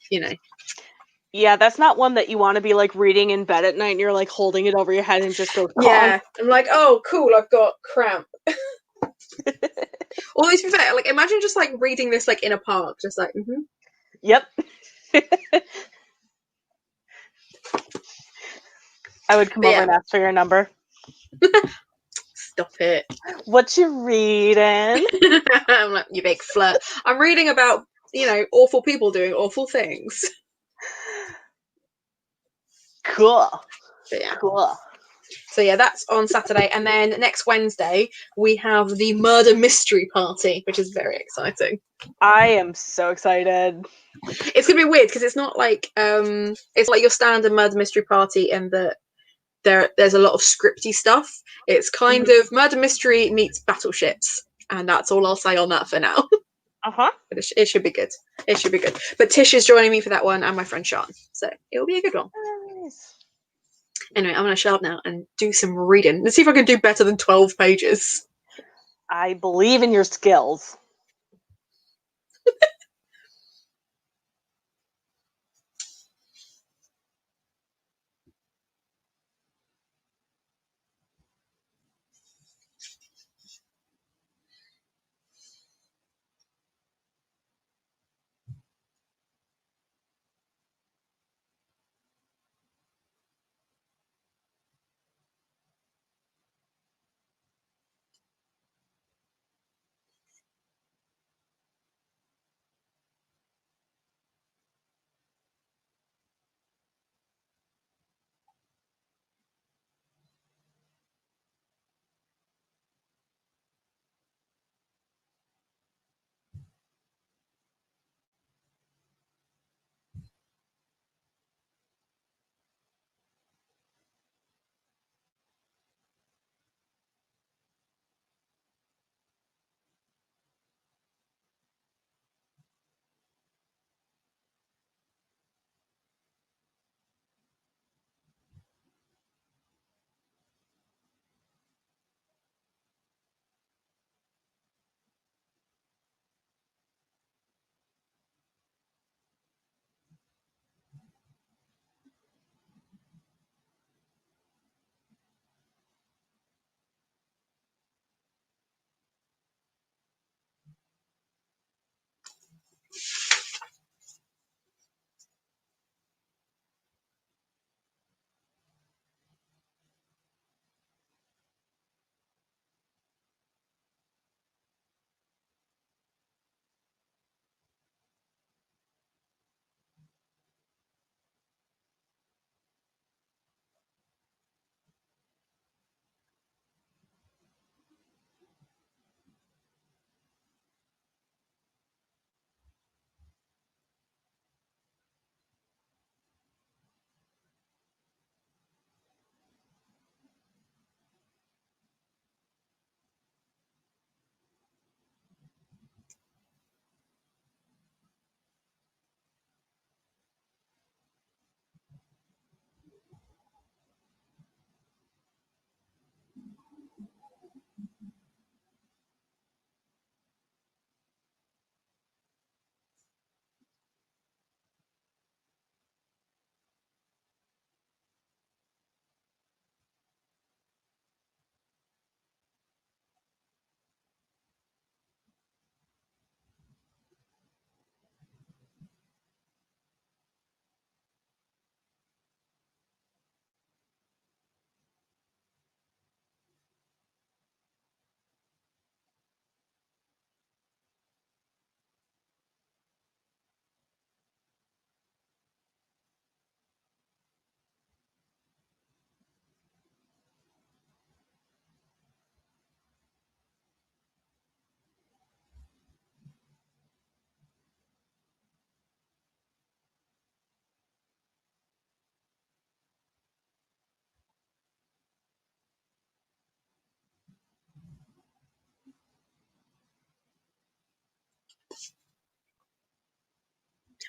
Yeah, that's not one that you want to be like reading in bed at night and you're like holding it over your head and just go. Yeah, I'm like, oh, cool, I've got cramp. Or to be fair, like imagine just like reading this like in a park, just like. Yep. I would come over and ask for your number. Stop it. What you reading? I'm like, you big flirt. I'm reading about awful people doing awful things. Cool. But yeah. Cool. So yeah, that's on Saturday, and then next Wednesday we have the murder mystery party, which is very exciting. I am so excited. It's gonna be weird because it's not like your standard murder mystery party in that there's a lot of scripty stuff. It's kind of murder mystery meets battleships, and that's all I'll say on that for now. But it should be good. It should be good. But Tish is joining me for that one, and my friend Sean, so it'll be a good one. Nice. Anyway, I'm going to shut up now and do some reading. Let's see if I can do better than 12 pages. I believe in your skills.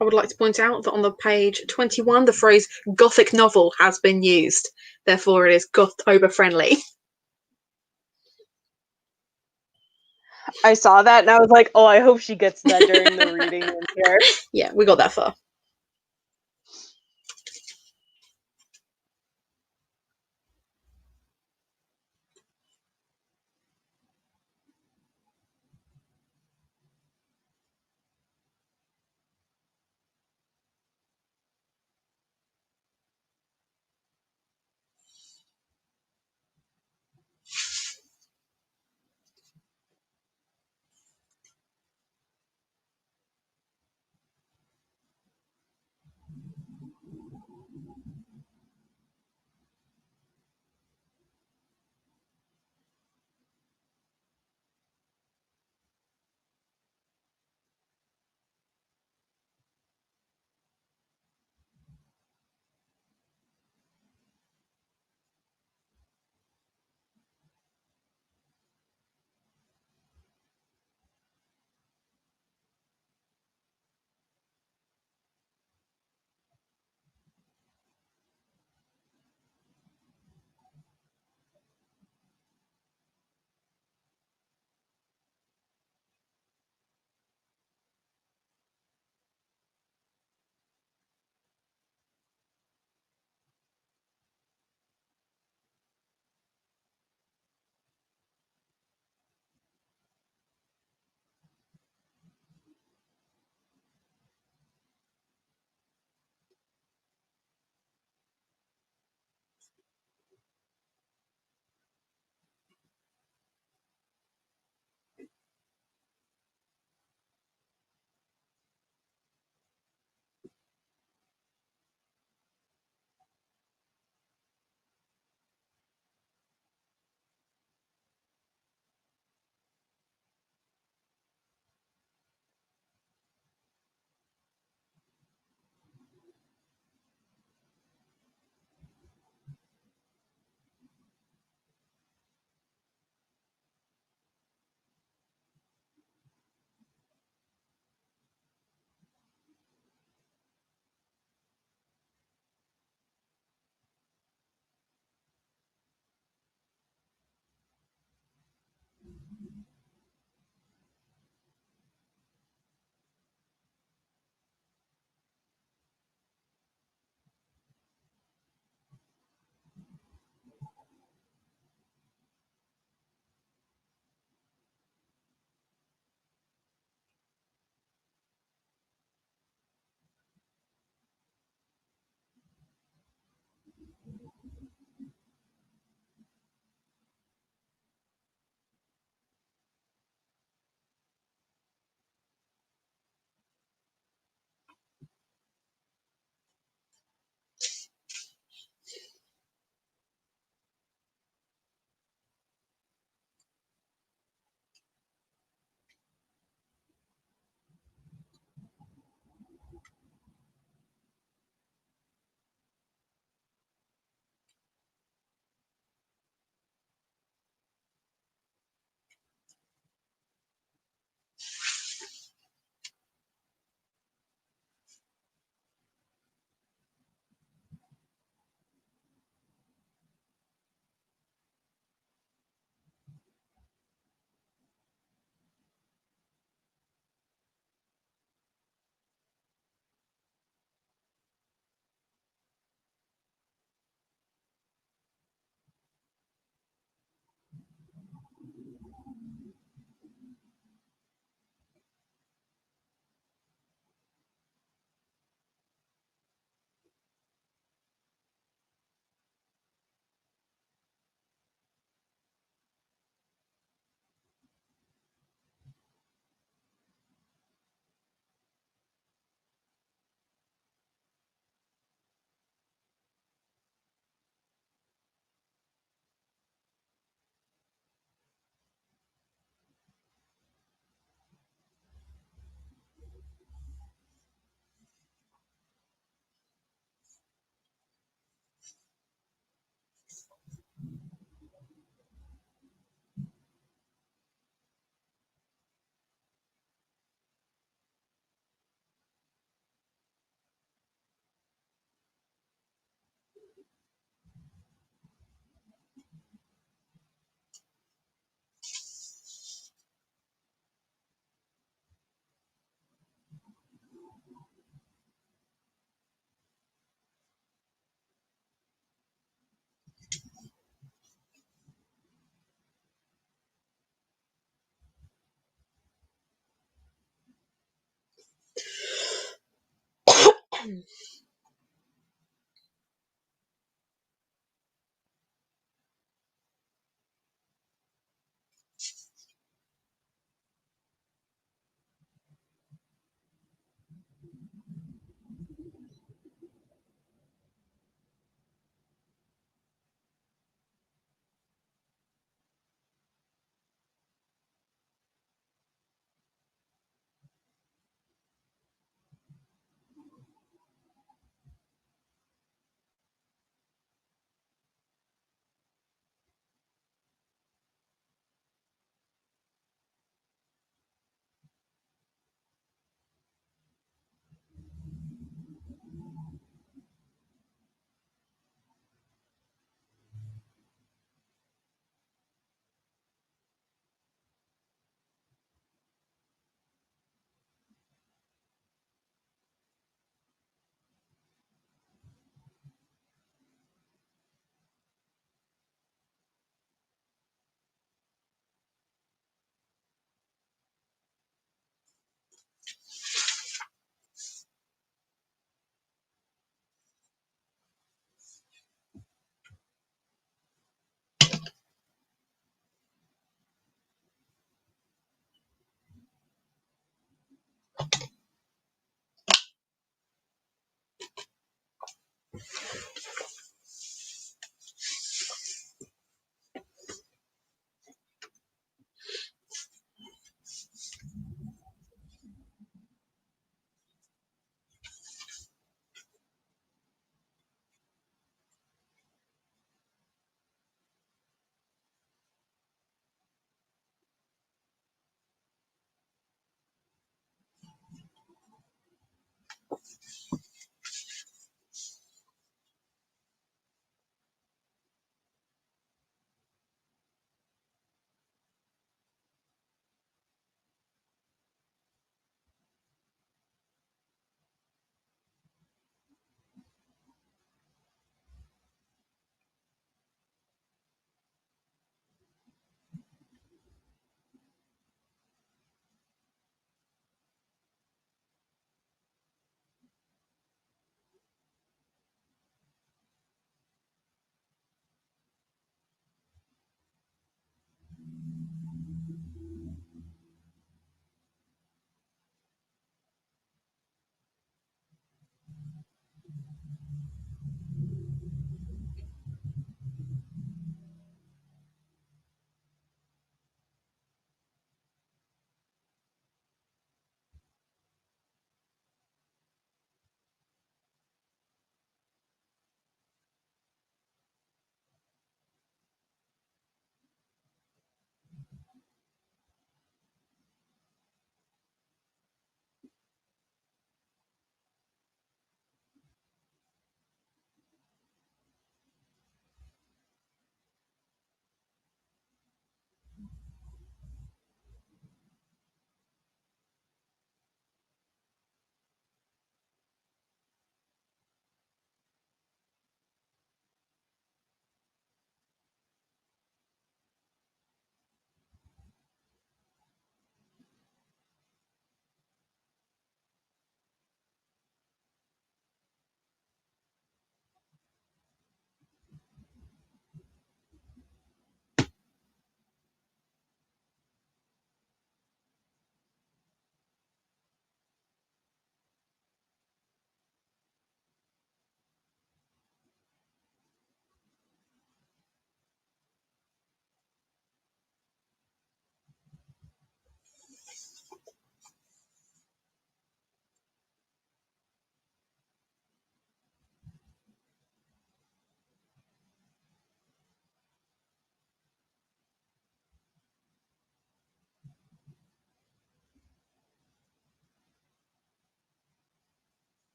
I would like to point out that on the page 21, the phrase Gothic novel has been used. Therefore, it is Gothtober friendly. I saw that and I was like, oh, I hope she gets that during the reading in here. Yeah, we got that far.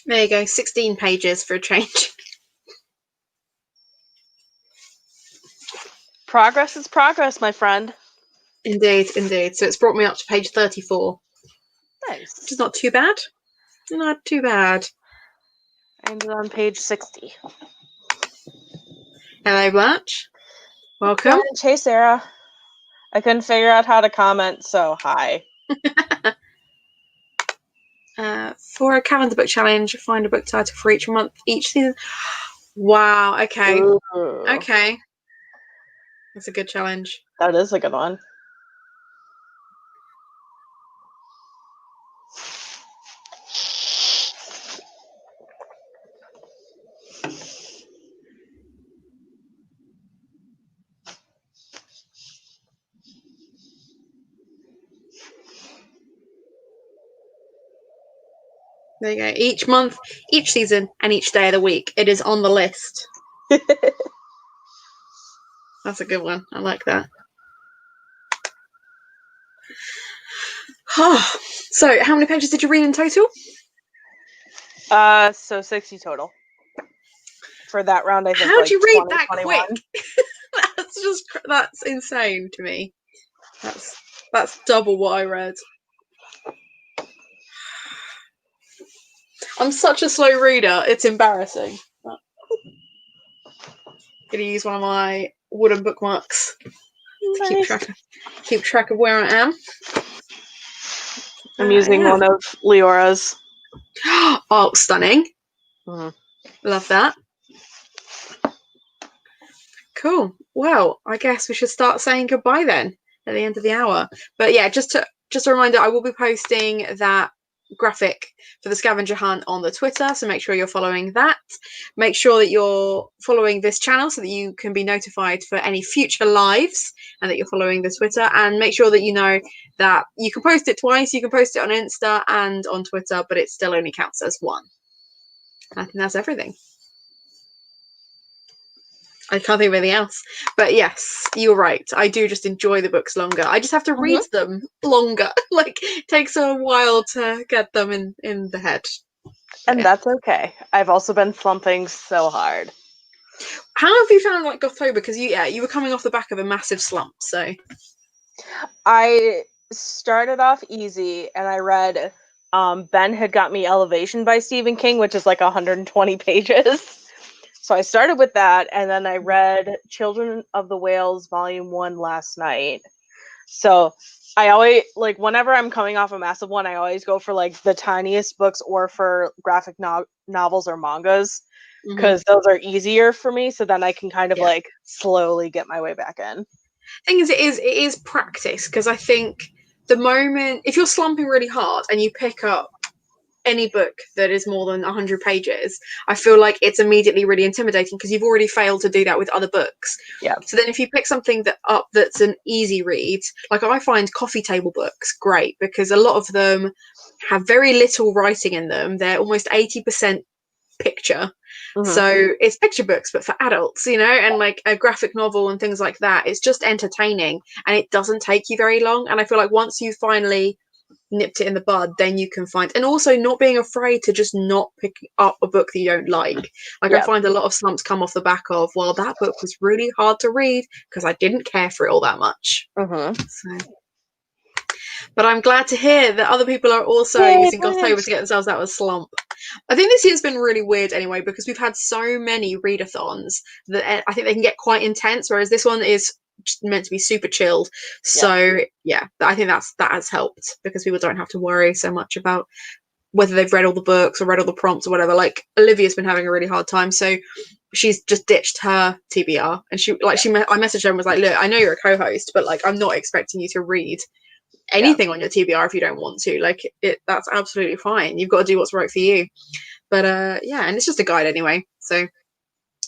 There you go, 16 pages for a change. Progress is progress, my friend. Indeed, indeed. So it's brought me up to page 34. Nice. Which is not too bad. Not too bad. I ended on page 60. Hello, Blanche. Welcome. Hey, Sarah. I couldn't figure out how to comment, so hi. For a calendar book challenge, find a book title for each month, each season. Wow, okay. Ooh. Okay. That's a good challenge. That is a good one. There you go. Each month, each season, and each day of the week. It is on the list. That's a good one. I like that. So, how many pages did you read in total? So 60 total. For that round, I think. How'd you read 20, that 21. quick? That's insane to me. That's double what I read. I'm such a slow reader. It's embarrassing. I'm gonna use one of my wooden bookmarks to keep track of where I am. I'm using one of Leora's. Oh, stunning. Love that. Cool. Well, I guess we should start saying goodbye then at the end of the hour. But yeah, just a reminder, I will be posting that graphic for the scavenger hunt on the Twitter, so make sure you're following that. Make sure that you're following this channel so that you can be notified for any future lives, and that you're following the Twitter, and make sure that you know that you can post it twice. You can post it on Insta and on Twitter, but it still only counts as one. I think that's everything. I can't think of anything else. But yes, you're right. I do just enjoy the books longer. I just have to read them longer. Like, it takes a while to get them in the head. And that's okay. I've also been slumping so hard. How have you found like Gothtober? Because you were coming off the back of a massive slump, so. I started off easy and I read Ben Had Got Me Elevation by Stephen King, which is like 120 pages. So I started with that, and then I read Children of the Whales Volume 1 last night. So I always, like, whenever I'm coming off a massive one, I always go for, like, the tiniest books or for graphic novels or mangas, because those are easier for me, so then I can kind of, like, slowly get my way back in. Thing is, it is practice, because I think the moment, if you're slumping really hard and you pick up any book that is more than 100 pages, I feel like it's immediately really intimidating because you've already failed to do that with other books. Yeah. So then if you pick something that's an easy read, like I find coffee table books great because a lot of them have very little writing in them. They're almost 80% picture. So it's picture books, but for adults, and like a graphic novel and things like that. It's just entertaining and it doesn't take you very long. And I feel like once you finally nipped it in the bud, then you can find, and also not being afraid to just not pick up a book that you don't like. I find a lot of slumps come off the back of, well, that book was really hard to read because I didn't care for it all that much. So, but I'm glad to hear that other people are also using Gothtober to get themselves out of a slump. I think this year's been really weird anyway because we've had so many readathons that I think they can get quite intense, whereas this one is meant to be super chilled. So I think that has helped because people don't have to worry so much about whether they've read all the books or read all the prompts or whatever. Like Olivia's been having a really hard time, so she's just ditched her TBR, and I messaged her and was like, look, I know you're a co-host, but like I'm not expecting you to read anything on your TBR if you don't want to. Like that's absolutely fine. You've got to do what's right for you. But and it's just a guide anyway. So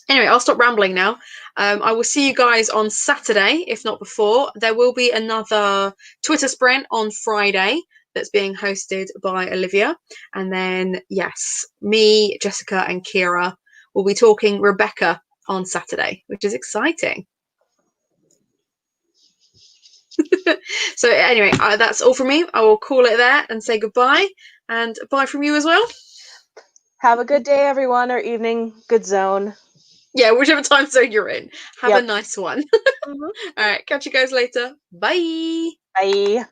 anyway, I'll stop rambling now. I will see you guys on Saturday, if not before. There will be another Twitter sprint on Friday that's being hosted by Olivia. And then, yes, me, Jessica, and Kira will be talking Rebecca on Saturday, which is exciting. So anyway, that's all from me. I will call it there and say goodbye, and bye from you as well. Have a good day, everyone, or evening. Good zone. Yeah, whichever time zone you're in. Have a nice one. All right, catch you guys later. Bye. Bye.